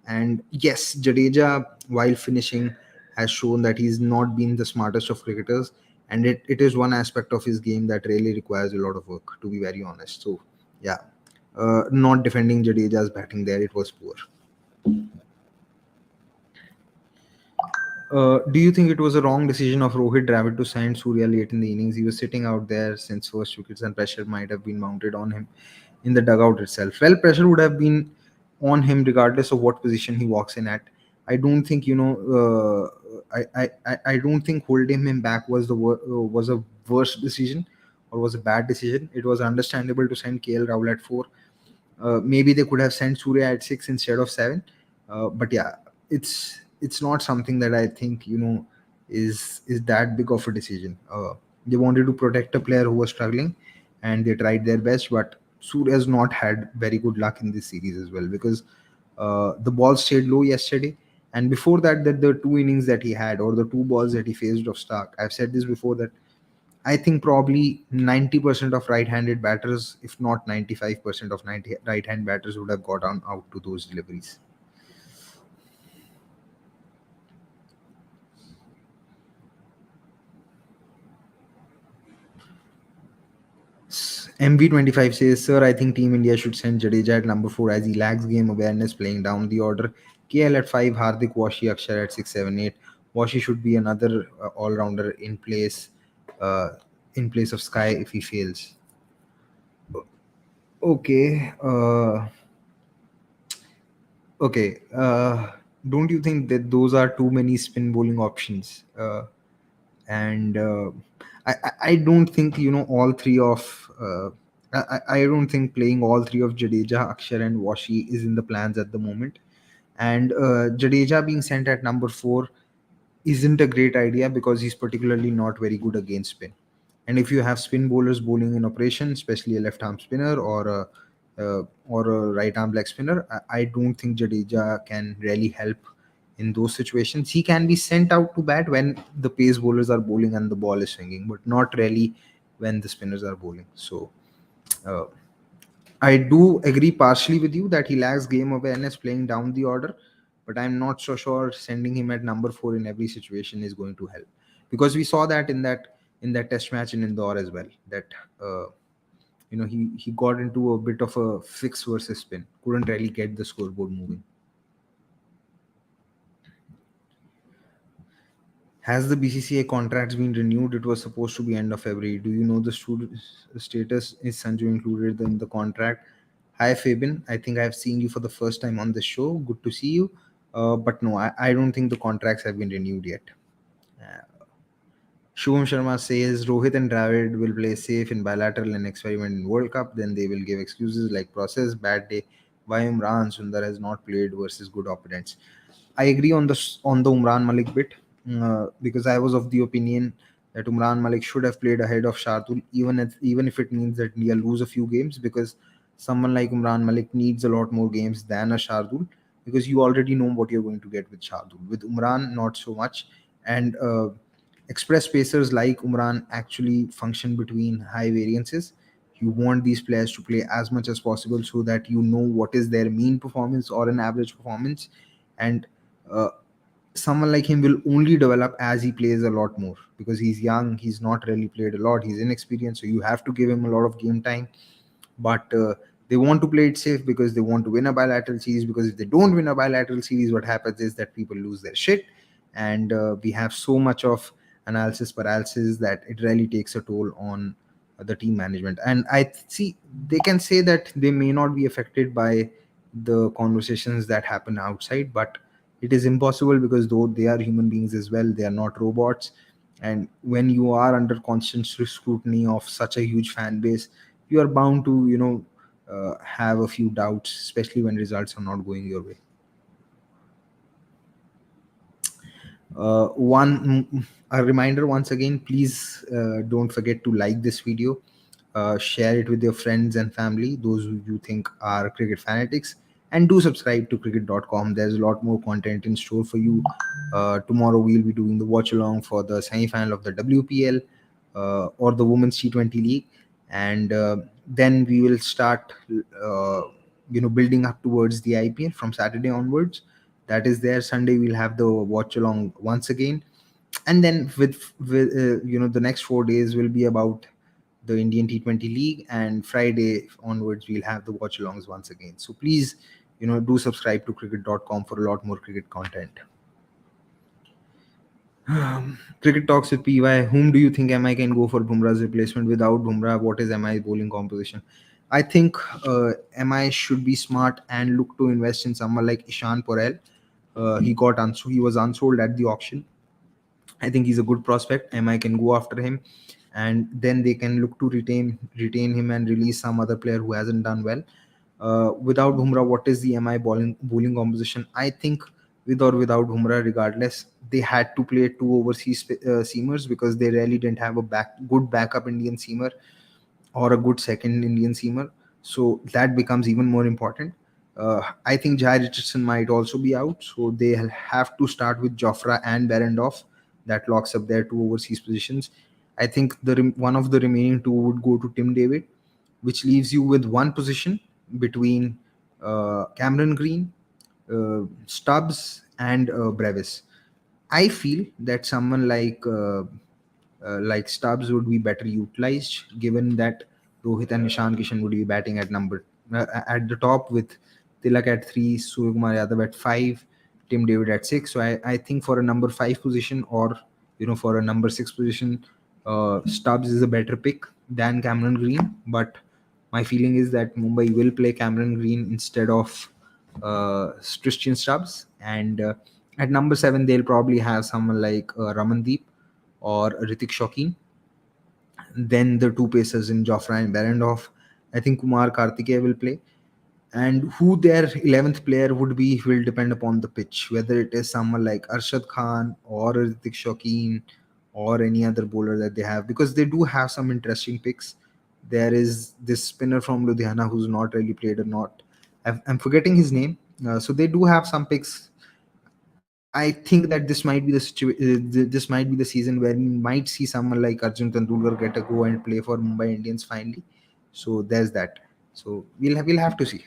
Speaker 1: And yes, Jadeja, while finishing, has shown that he's not been the smartest of cricketers. And it is one aspect of his game that really requires a lot of work, to be very honest. So, yeah, not defending Jadeja's batting there, it was poor. Do you think it was a wrong decision of Rohit Dravid to sign Surya late in the innings? He was sitting out there since first wickets, and pressure might have been mounted on him in the dugout itself. Well, pressure would have been on him regardless of what position he walks in at. I don't think I don't think holding him back was was a worse decision or was a bad decision. It was understandable to send KL Rahul at 4. Maybe they could have sent Surya at 6 instead of 7. But yeah, it's not something that I think is that big of a decision. They wanted to protect a player who was struggling, and they tried their best. But Surya has not had very good luck in this series as well, because the ball stayed low yesterday, and before that, the 2 innings that he had, or the 2 balls that he faced of Stark. I've said this before that I think probably 90% of right-handed batters, if not 95% of 90 right-hand batters, would have got on out to those deliveries. MV25 says, Sir, I think Team India should send Jadeja at number 4 as he lacks game awareness playing down the order. KL at 5, Hardik, Washi, Akshar at 6, 7, 8. Washi should be another all-rounder uh, in place of Sky if he fails. Okay. Okay. Don't you think that those are too many spin bowling options? And I don't think all three of I don't think playing all three of Jadeja, Akshar, and Washi is in the plans at the moment. And Jadeja being sent at number 4 isn't a great idea because he's particularly not very good against spin. And if you have spin bowlers bowling in operation, especially a left arm spinner or a right arm leg spinner, I don't think Jadeja can really help in those situations. He can be sent out to bat when the pace bowlers are bowling and the ball is swinging, but not really when the spinners are bowling. So uh, I do agree partially with you that he lacks game awareness playing down the order, but I'm not so sure sending him at number four in every situation is going to help, because we saw that in that test match in Indore as well. That he got into a bit of a fix versus spin, couldn't really get the scoreboard moving. Has the BCCI contracts been renewed? It was supposed to be end of February. Do you know the status? Is Sanju included in the contract? Hi, Fabian. I think I've seen you for the first time on the show. Good to see you. But no, I don't think the contracts have been renewed yet. Shubham Sharma says Rohit and Dravid will play safe in bilateral and experiment in World Cup. Then they will give excuses like process, bad day. Why Imran Sundar has not played versus good opponents. I agree on the Umran Malik bit, because I was of the opinion that Umran Malik should have played ahead of Shardul, even if it means that he'll lose a few games, because someone like Umran Malik needs a lot more games than a Shardul, because you already know what you're going to get with Shardul. With Umran, not so much, and express pacers like Umran actually function between high variances. You want these players to play as much as possible so that you know what is their mean performance or an average performance, and uh, someone like him will only develop as he plays a lot more, because he's young, he's not really played a lot, he's inexperienced, so you have to give him a lot of game time. But they want to play it safe because they want to win a bilateral series, because if they don't win a bilateral series, what happens is that people lose their shit, and we have so much of analysis paralysis that it really takes a toll on the team management. And see, they can say that they may not be affected by the conversations that happen outside, but it is impossible, because though they are human beings as well, they are not robots. And when you are under constant scrutiny of such a huge fan base, you are bound to have a few doubts, especially when results are not going your way. A reminder once again, please don't forget to like this video, share it with your friends and family, those who you think are cricket fanatics, and do subscribe to cricket.com. There's a lot more content in store for you. Tomorrow we'll be doing the watch along for the semi-final of the WPL, or the Women's T20 League, and then we will start building up towards the IPL from Saturday onwards. That is there. Sunday we'll have the watch along once again, and then with the next 4 days will be about the Indian T20 League, and Friday onwards we'll have the watch alongs once again. So please, do subscribe to cricket.com for a lot more cricket content. Cricket talks with PY. Whom do you think MI can go for Bumrah's replacement? Without Bumrah, what is MI's bowling composition? I think MI should be smart and look to invest in someone like Ishan Porel. He was unsold at the auction. I think he's a good prospect. MI can go after him, and then they can look to retain him and release some other player who hasn't done well. Without Bumrah, what is the MI bowling composition? I think with or without Bumrah, regardless, they had to play two overseas seamers, because they really didn't have a good backup Indian seamer or a good second Indian seamer. So that becomes even more important. I think Jai Richardson might also be out, so they'll have to start with Jofra and Berendoff. That locks up their two overseas positions. I think one of the remaining two would go to Tim David, which leaves you with one position between Cameron Green, Stubbs, and Brevis. I feel that someone like Stubbs would be better utilized, given that Rohit and Nishan Kishan would be batting at the top, with Tilak at three, Suryakumar Yadav at five, Tim David at six. So I think for a number five position, or for a number six position, Stubbs is a better pick than Cameron Green. But my feeling is that Mumbai will play Cameron Green instead of Christian Stubbs, and at number seven they'll probably have someone like Ramandeep or Ritik Shokeen. Then the two pacers in Jofra and Berendoff. I think Kumar Kartikeya will play. and who their 11th player would be will depend upon the pitch, whether it is someone like Arshad Khan or Ritik Shokeen or any other bowler that they have, because they do have some interesting picks. There is this spinner from Ludhiana who's not really played or not. I'm forgetting his name. So they do have some picks. I think that this might be the season where we might see someone like Arjun Tendulkar get a go and play for Mumbai Indians finally. So there's that. So we'll have to see.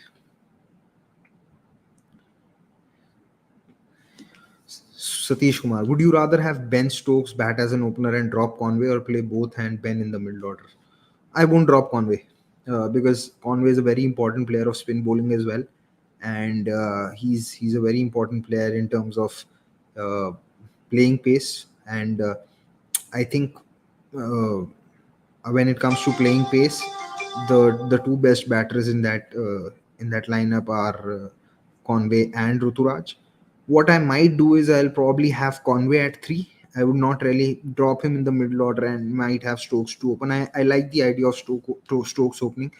Speaker 1: Satish Kumar, would you rather have Ben Stokes bat as an opener and drop Conway, or play both and Ben in the middle order? I won't drop Conway because Conway is a very important player of spin bowling as well, and he's a very important player in terms of uh, playing pace. And I think uh, when it comes to playing pace, the two best batters in that lineup are Conway and Ruturaj. What I might do is I'll probably have Conway at three. I would not really drop him in the middle order and might have Stokes to open. I like the idea of Stokes opening.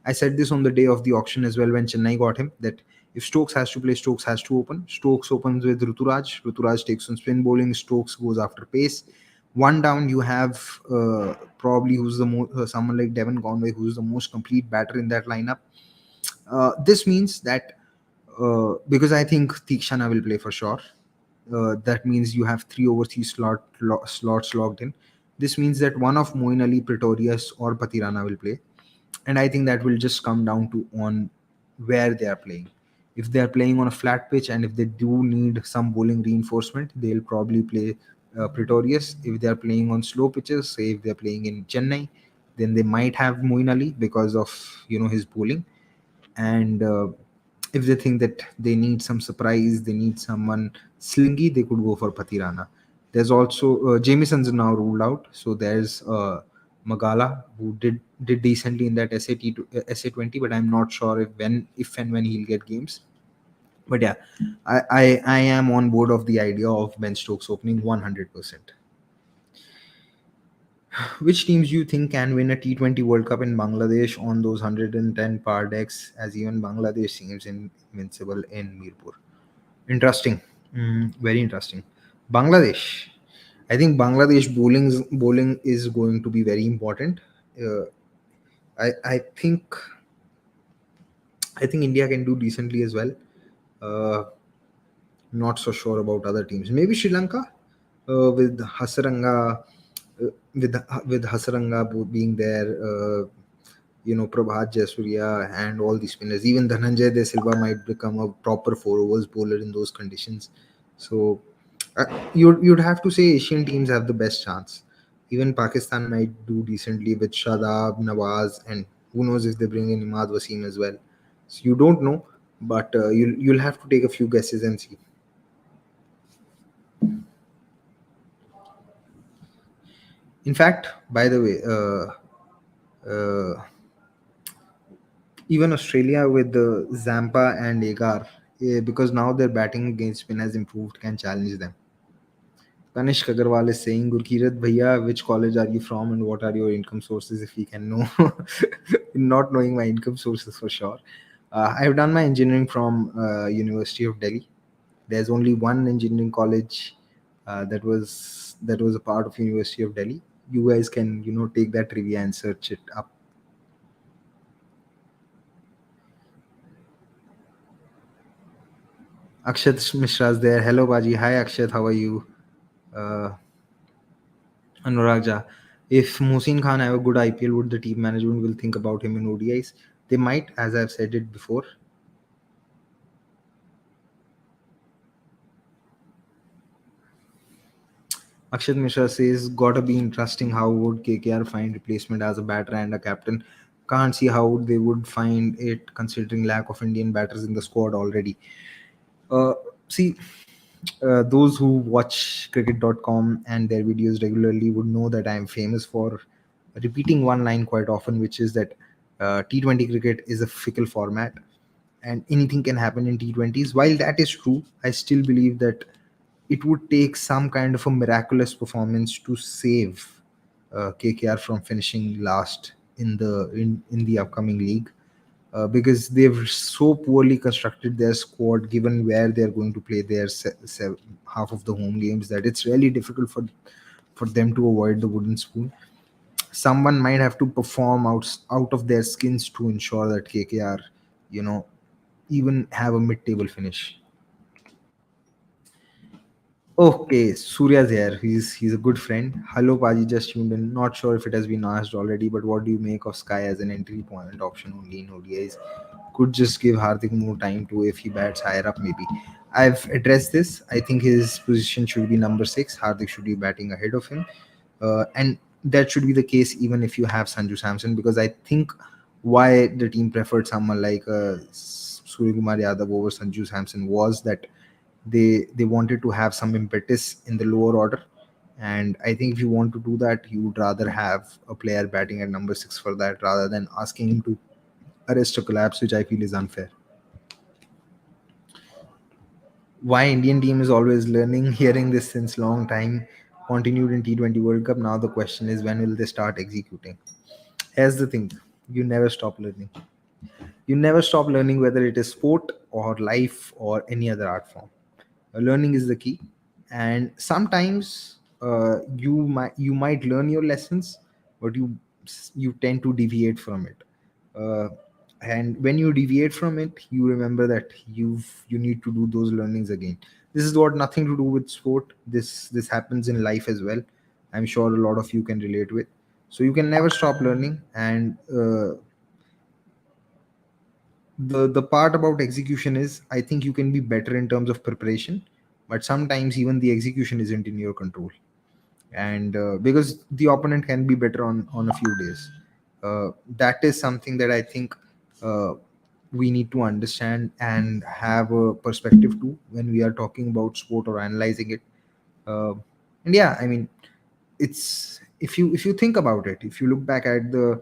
Speaker 1: I said this on the day of the auction as well when Chennai got him, that if Stokes has to play, Stokes has to open. Stokes opens with Ruturaj. Ruturaj takes on spin bowling. Stokes goes after pace. One down, you have probably someone like Devon Conway, who's the most complete batter in that lineup. This means that because I think Tikshana will play for sure. That means you have three overseas slots logged in. This means that one of Moin Ali, Pretorius, or Patirana will play, and I think that will just come down to on where they are playing. If they are playing on a flat pitch and if they do need some bowling reinforcement, they'll probably play Pretorius. If they are playing on slow pitches, say if they are playing in Chennai, then they might have Moin Ali because of his bowling. And if they think that they need some surprise, they need someone slingy, they could go for Patirana. There's also Jamison's now ruled out, so there's Magala who did decently in that SA20, but I'm not sure if and when he'll get games. But yeah, I am on board of the idea of Ben Stokes opening 100%. Which teams do you think can win a T20 World Cup in Bangladesh on those 110 par decks, as even Bangladesh seems invincible in Mirpur? Interesting. Very interesting. Bangladesh. I think bowling is going to be very important. Uh, I think India can do decently as well. Uh, Not so sure about other teams. Maybe Sri Lanka with Hasaranga, with Hasaranga being there. Prabhat Jayasuriya and all these spinners. Even Dhananjay De Silva might become a proper four overs bowler in those conditions. So you'd have to say Asian teams have the best chance. Even Pakistan might do decently with Shadab, Nawaz, and who knows if they bring in Imad Wasim as well. So you don't know, but you'll have to take a few guesses and see. In fact, by the way, even Australia with Zampa and Agar, because now their batting against spin has improved, can challenge them. Kanishk Agarwal is saying, Gurkirat Bhaiya, which college are you from and what are your income sources, if we can know? Not knowing my income sources for sure. I have done my engineering from University of Delhi. There's only one engineering college that was a part of University of Delhi. You guys can take that trivia and search it up. Akshat Mishra's there. Hello, Baji. Hi, Akshat. How are you? Uh, Anurag Jha. If Mohsin Khan have a good IPL, would the team management will think about him in ODIs? They might, as I've said it before. Akshat Mishra says, gotta be interesting how would KKR find replacement as a batter and a captain. Can't see how they would find it considering lack of Indian batters in the squad already. Uh, See, those who watch cricket.com and their videos regularly would know that I am famous for repeating one line quite often, which is that T20 cricket is a fickle format and anything can happen in T20s. While that is true, I still believe that it would take some kind of a miraculous performance to save KKR from finishing last in the upcoming league. because they've so poorly constructed their squad given where they're going to play their half of the home games, that it's really difficult for them to avoid the wooden spoon. Someone might have to perform out of their skins to ensure that KKR, you know, even have a mid-table finish. Okay, Surya's here. He's a good friend. Hello, Paji. Just tuned in. Not sure if it has been asked already, but what do you make of Sky as an entry point option only in ODIs? Could just give Hardik more time to if he bats higher up, maybe. I've addressed this. I think his position should be number six. Hardik should be batting ahead of him, and that should be the case even if you have Sanju Samson, because I think why the team preferred someone like Surya Kumar Yadav over Sanju Samson was that they wanted to have some impetus in the lower order. And I think if you want to do that, you would rather have a player batting at number six for that rather than asking him to arrest a collapse, which I feel is unfair. Why Indian team is always learning, hearing this since long time, continued in T20 World Cup. Now the question is, when will they start executing? Here's the thing, you never stop learning. You never stop learning, whether it is sport or life or any other art form. Learning is the key, and sometimes you might learn your lessons, but you tend to deviate from it. uh, and when you deviate from it, you remember that you need to do those learnings again. This is what nothing to do with sport. This happens in life as well. I'm sure a lot of you can relate with. So you can never stop learning. And the part about execution is, I think you can be better in terms of preparation, but sometimes even the execution isn't in your control. And because the opponent can be better on a few days, that is something that I think uh, we need to understand and have a perspective to when we are talking about sport or analyzing it. uh, and yeah, I mean, it's, if you think about it, if you look back at the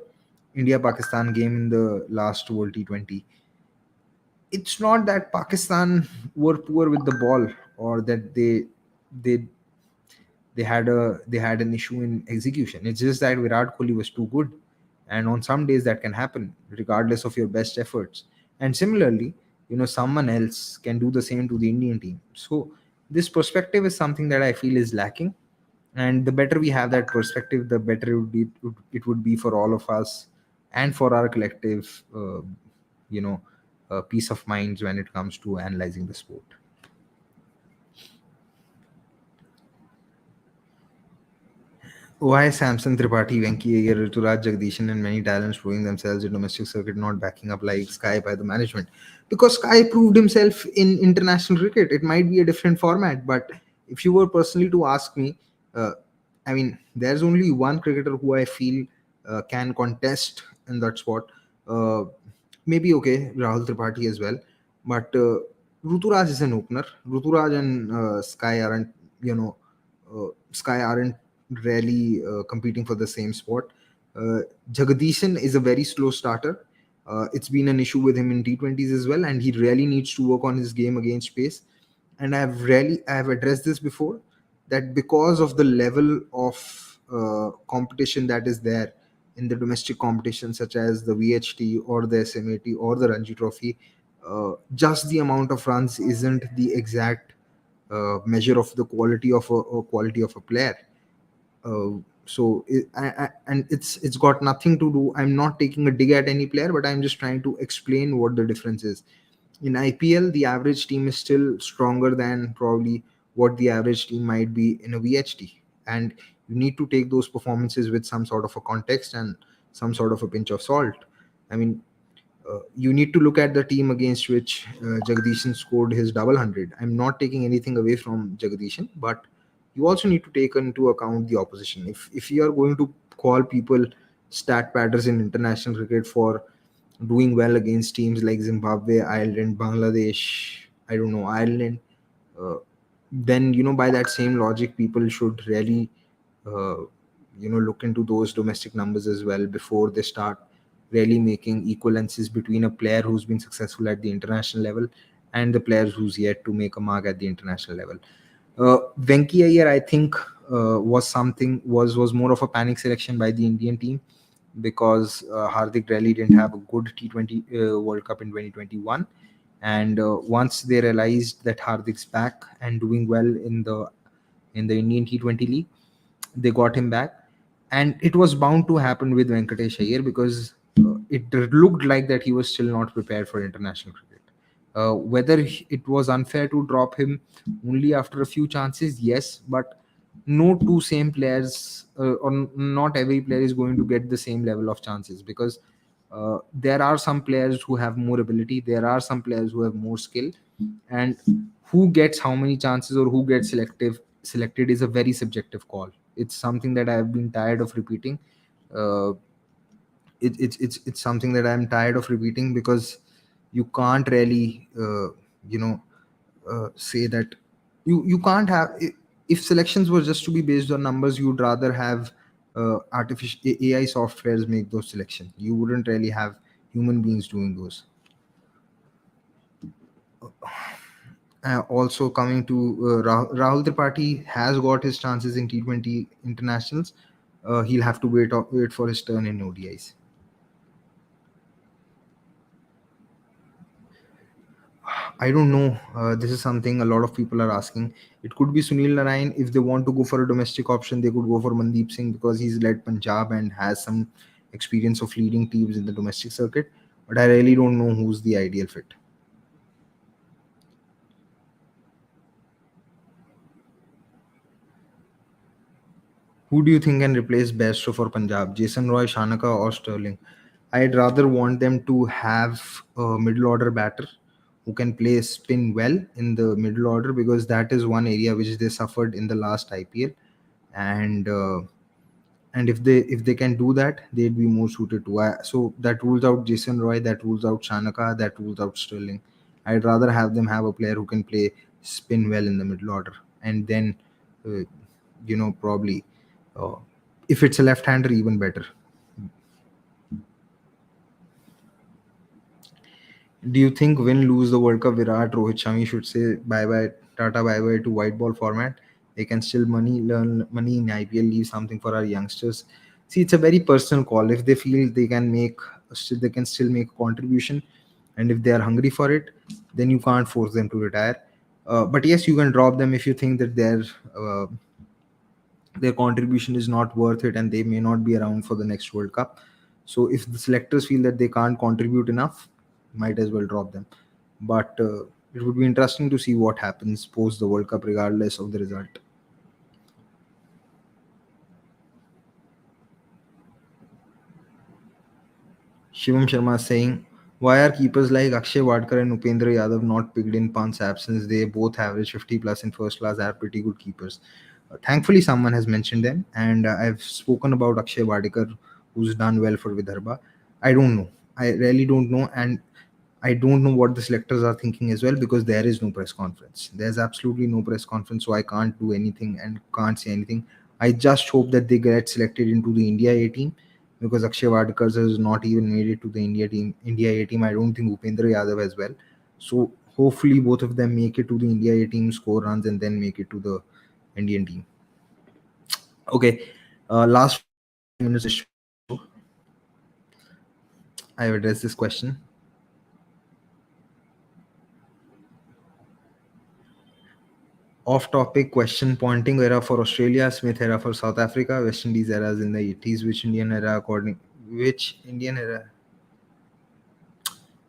Speaker 1: India Pakistan game in the last World T20, it's not that Pakistan were poor with the ball, or that they they had an issue in execution. It's just that Virat Kohli was too good, and on some days that can happen, regardless of your best efforts. And similarly, someone else can do the same to the Indian team. So this perspective is something that I feel is lacking, and the better we have that perspective, the better it would be for all of us and for our collective, you know, peace of minds when it comes to analyzing the sport. Why Samson, Tripathi, Venki Iyer, Rituraj Jagdishan, and many talents proving themselves in domestic circuit, not backing up like Sky by the management? Because Sky proved himself in international cricket. It might be a different format, but if you were personally to ask me, uh, I mean, there's only one cricketer who I feel can contest in that spot. Uh, Maybe okay, Rahul Tripathi as well, but Ruturaj is an opener. Ruturaj and Sky aren't really competing for the same spot. Uh, Jagdishan is a very slow starter. It's been an issue with him in T20s as well, and he really needs to work on his game against pace. And I've addressed this before, that because of the level of competition that is there in the domestic competition, such as the VHT or the SMAT or the Ranji Trophy, just the amount of runs isn't the exact measure of the quality of a player. And it's got nothing to do. I'm not taking a dig at any player, but I'm just trying to explain what the difference is. In IPL, the average team is still stronger than probably what the average team might be in a VHT, and you need to take those performances with some sort of a context and some sort of a pinch of salt. I mean, you need to look at the team against which Jagdishan scored his double hundred. I'm not taking anything away from Jagdishan, but you also need to take into account the opposition. If you are going to call people stat patters in international cricket for doing well against teams like Zimbabwe, Ireland, Bangladesh, I don't know, Ireland, uh, then by that same logic, people should really uh, look into those domestic numbers as well before they start really making equivalences between a player who's been successful at the international level and the players who's yet to make a mark at the international level. Venki Iyer, I think, was more of a panic selection by the Indian team. because Hardik really didn't have a good T20 World Cup in 2021. And once they realized that Hardik's back and doing well in the Indian T20 league, they got him back. And it was bound to happen with Venkatesh Iyer because it looked like that he was still not prepared for international cricket. Whether it was unfair to drop him only after a few chances, yes, but no two same players, not every player is going to get the same level of chances, because there are some players who have more ability, there are some players who have more skill, and who gets how many chances or who gets selected is a very subjective call. It's something that I've been tired of repeating. uh, it's something that I'm tired of repeating, because you can't really you know say that you can't have, if selections were just to be based on numbers, you'd rather have artificial AI softwares make those selections. You wouldn't really have human beings doing those. Also coming to Rahul Tripathi has got his chances in T20 internationals. He'll have to wait for his turn in ODIs. I don't know. This is something a lot of people are asking. It could be Sunil Narayan. If they want to go for a domestic option, they could go for Mandeep Singh because he's led Punjab and has some experience of leading teams in the domestic circuit. But I really don't know who's the ideal fit. Who do you think can replace Bairstow for Punjab? Jason Roy, Shanaka, or Sterling? I'd rather want them to have a middle order batter who can play spin well in the middle order, because that is one area which they suffered in the last IPL. And if they can do that, they'd be more suited to. So that rules out Jason Roy, that rules out Shanaka, that rules out Sterling. I'd rather have them have a player who can play spin well in the middle order, and then uh, probably uh, if it's a left-hander, even better. Do you think win lose the World Cup, Virat, Rohit, Shami should say bye bye, Tata bye bye to white ball format? They can still learn money in IPL, leave something for our youngsters. See, it's a very personal call. If they feel they can still make a contribution, and if they are hungry for it, then you can't force them to retire. But yes, you can drop them if you think that uh, their contribution is not worth it and they may not be around for the next World Cup. So if the selectors feel that they can't contribute enough, might as well drop them. But it would be interesting to see what happens post the World Cup, regardless of the result. Shivam Sharma is saying, why are keepers like Akshay Wadkar and Upendra Yadav not picked in Pant's absence? They both average 50 plus in first class, are pretty good keepers. Thankfully, someone has mentioned them, and I've spoken about Akshay Wadkar, who's done well for Vidarbha. I don't know. I really don't know, and I don't know what the selectors are thinking as well, because there is no press conference. There's absolutely no press conference, so I can't do anything and can't say anything. I just hope that they get selected into the India A team, because Akshay Wadkar has not even made it to the India A team. I don't think Upendra Yadav as well. So hopefully both of them make it to the India A team, score runs, and then make it to the Indian team. Okay, last minutes. I have addressed this question. Off topic question: pointing era for Australia, Smith era for South Africa, West Indies eras in the 80s. Which Indian era?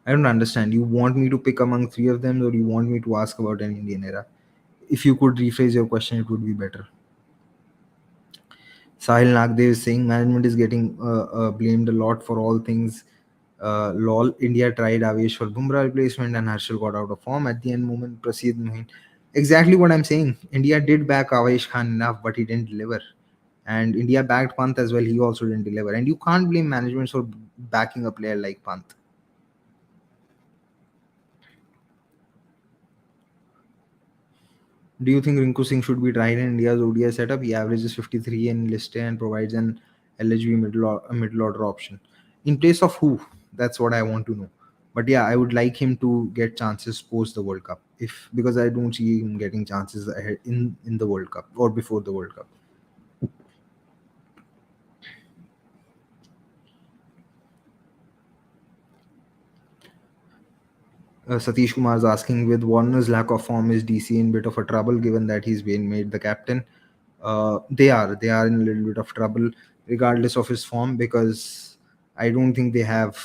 Speaker 1: I don't understand. You want me to pick among three of them, or you want me to ask about an Indian era? If you could rephrase your question, it would be better. Sahil Nagdev is saying management is getting blamed a lot for all things. LOL, India tried Avesh for Bumrah replacement and Harshal got out of form at the end moment. Prasid Mohin. Exactly what I'm saying. India did back Avesh Khan enough, but he didn't deliver. And India backed Pant as well. He also didn't deliver. And you can't blame management for backing a player like Pant. Do you think Rinku Singh should be tried in India's ODI setup? He averages 53 in list A and provides an LHB a middle order option. In place of who? That's what I want to know. But yeah, I would like him to get chances post the World Cup, if because I don't see him getting chances ahead in the World Cup or before the World Cup. Satish Kumar is asking, with Warner's lack of form, is DC in bit of a trouble given that he's been made the captain? They are in a little bit of trouble regardless of his form, because I don't think they have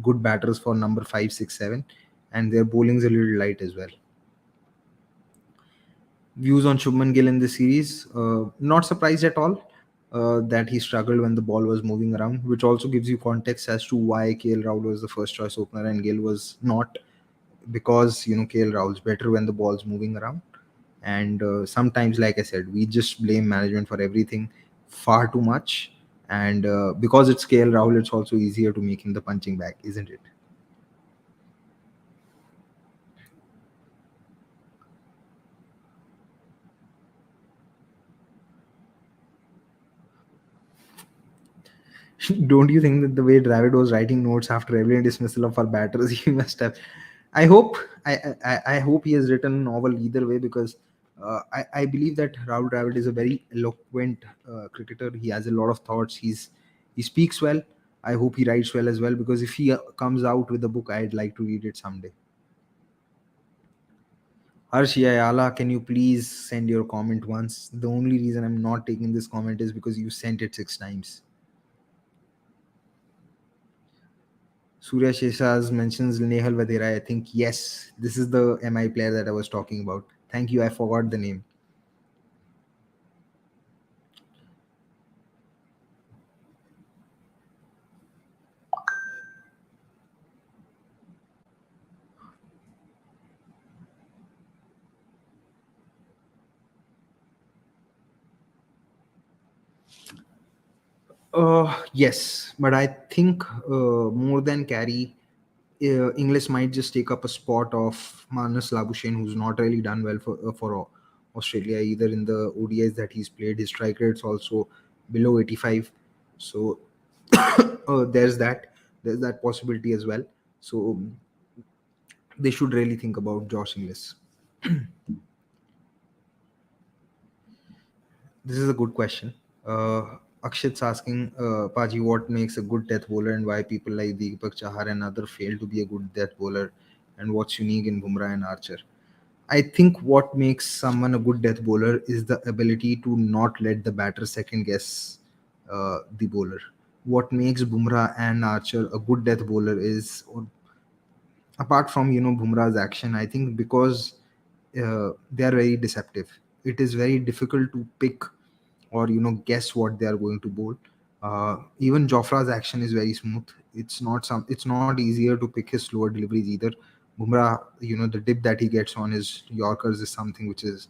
Speaker 1: good batters for number 5, 6, 7, and their bowling's a little light as well. Views on Shubman Gill in the series? Not surprised at all that he struggled when the ball was moving around, which also gives you context as to why KL Rahul was the first choice opener and Gill was not, because KL Rahul's better when the ball's moving around. And sometimes, like I said, we just blame management for everything far too much. And because it's KL Rahul, it's also easier to make him the punching bag, isn't it? Don't you think that the way Dravid was writing notes after every dismissal of our batters, he must have? I hope I hope he has written a novel either way, because I believe that Rahul Dravid is a very eloquent cricketer. He has a lot of thoughts. He speaks well. I hope he writes well as well, because if he comes out with a book, I'd like to read it someday. Harsh Ayala, can you please send your comment once? The only reason I'm not taking this comment is because you sent it 6 times. Surya Sheshas mentions Nehal Vadera. I think, yes, this is the MI player that I was talking about. Thank you. I forgot the name. Yes, but I think more than carry, English might just take up a spot of Manas Labuschagne, who's not really done well for Australia either in the ODIs that he's played. His strike rate's also below 85, so there's that possibility as well. So they should really think about Josh Inglis. This is a good question. Akshit's asking, Paji, what makes a good death bowler and why people like Deepak Chahar and other fail to be a good death bowler, and what's unique in Bumrah and Archer? I think what makes someone a good death bowler is the ability to not let the batter second guess the bowler. What makes Bumrah and Archer a good death bowler is, apart from Bumrah's action, I think because they are very deceptive. It is very difficult to pick or guess what they are going to bowl. Even Jofra's action is very smooth. It's not easier to pick his slower deliveries either. Bumrah, the dip that he gets on his Yorkers is something which is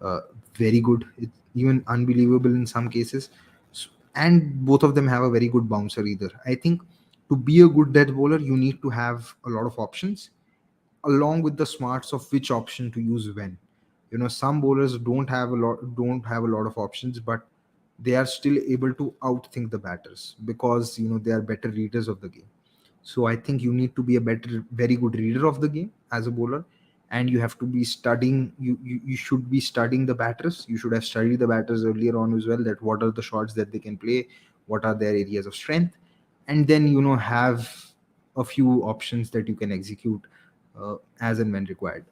Speaker 1: uh, very good. It's even unbelievable in some cases. And both of them have a very good bouncer either. I think to be a good death bowler, you need to have a lot of options, along with the smarts of which option to use when. Some bowlers don't have a lot of options, but they are still able to outthink the batters because they are better readers of the game. So I think you need to be a very good reader of the game as a bowler, and you have to be studying. You should be studying the batters. You should have studied the batters earlier on as well. That what are the shots that they can play, what are their areas of strength, and then have a few options that you can execute as and when required.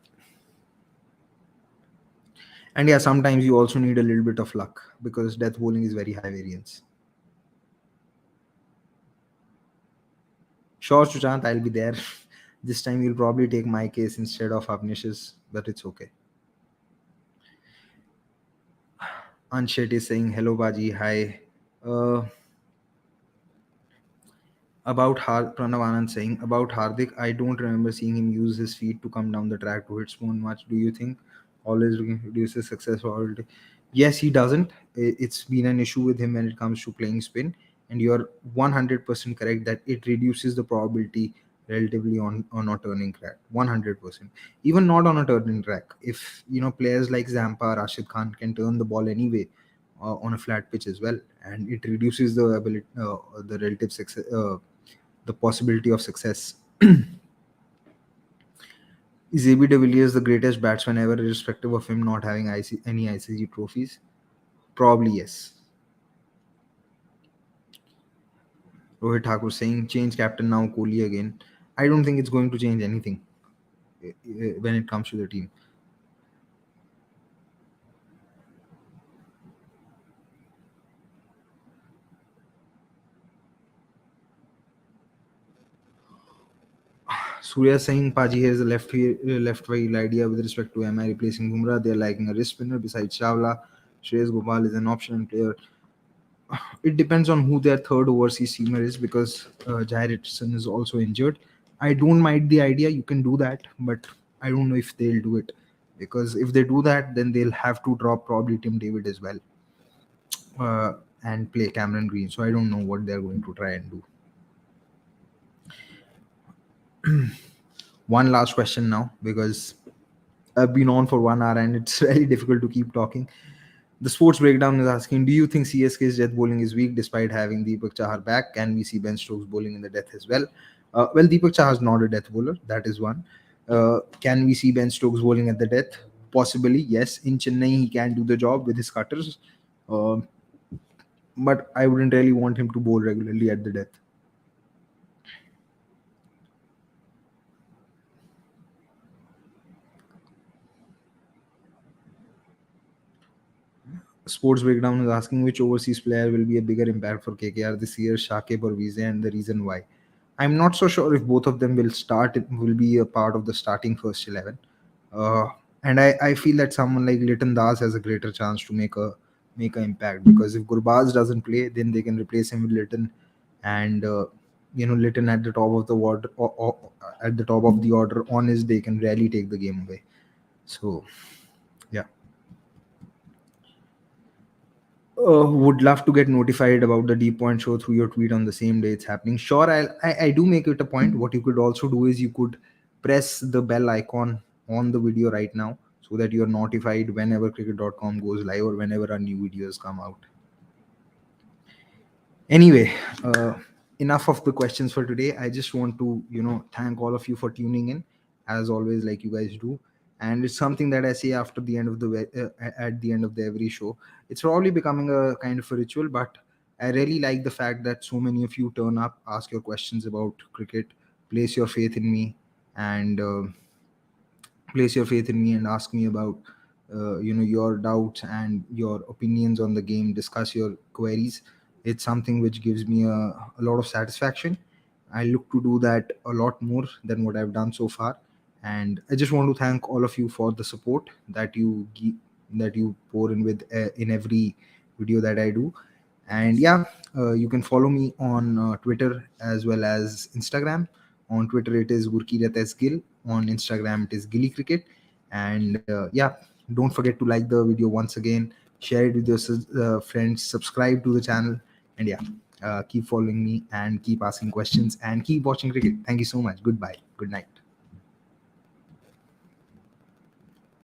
Speaker 1: And yeah, sometimes you also need a little bit of luck because death bowling is very high variance. Sure, Sushant, I'll be there. This time you'll probably take my case instead of Avnish's, but it's okay. Anshet is saying, hello, Baji, hi. Uh, Pranav Anand saying, about Hardik, I don't remember seeing him use his feet to come down the track to hit spoon much. Do you think always looking to reduce his success probability? Yes, he doesn't. It's been an issue with him when it comes to playing spin, and you're 100% correct that it reduces the probability relatively on a turning track. 100%. Even not on a turning track. If players like Zampa, Rashid Khan can turn the ball anyway on a flat pitch as well, and it reduces the relative success, the possibility of success. Is AB de Villiers the greatest batsman ever, irrespective of him not having any ICG trophies? Probably yes. Rohit Thakur saying, change captain now, Kohli again. I don't think it's going to change anything. when it comes to the team. Surya saying, Paji, here's a left field idea with respect to MI replacing Bumrah. They're liking a wrist spinner besides Chawla. Shreyas Gopal is an optional player. It depends on who their third overseas seamer is, because Jair Richardson is also injured. I don't mind the idea. You can do that, but I don't know if they'll do it, because if they do that, then they'll have to drop probably Tim David as well, uh, and play Cameron Green. So I don't know what they're going to try and do. One last question now, because I've been on for 1 hour and it's really difficult to keep talking. The Sports Breakdown is asking, do you think CSK's death bowling is weak despite having Deepak Chahar back? Can we see Ben Stokes bowling in the death as well? Well, Deepak Chahar is not a death bowler. That is one. Can we see Ben Stokes bowling at the death? Possibly, yes. In Chennai, he can do the job with his cutters. Uh, but I wouldn't really want him to bowl regularly at the death. Sports Breakdown is asking, which overseas player will be a bigger impact for KKR this year, Shakib or Vize, and the reason why. I'm not so sure if both of them will be a part of the starting first 11. Uh, and I feel that someone like Liton Das has a greater chance to make an impact, because if Gurbaz doesn't play, then they can replace him with Liton, and Liton at the top of the order, at the top of the order on his day, can really take the game away. So yeah. Would love to get notified about the Deep Point show through your tweet on the same day it's happening. Sure, I do make it a point. What you could also do is you could press the bell icon on the video right now, so that you're notified whenever cricket.com goes live or whenever our new videos come out. Anyway, enough of the questions for today. I just want to thank all of you for tuning in, as always, like you guys do. And it's something that I say after the end of at the end of the every show. It's probably becoming a kind of a ritual, but I really like the fact that so many of you turn up, ask your questions about cricket, place your faith in me, and place your faith in me and ask me about your doubts and your opinions on the game, discuss your queries. It's something which gives me a lot of satisfaction. I look to do that a lot more than what I've done so far, and I just want to thank all of you for the support that you pour in with in every video that I do. And yeah, you can follow me on Twitter as well as Instagram. On Twitter it is Gurkirat on Instagram it is GillyCricket. And yeah, don't forget to like the video once again, share it with your friends, subscribe to the channel, and yeah, keep following me and keep asking questions and keep watching cricket. Thank you so much. Goodbye, good night.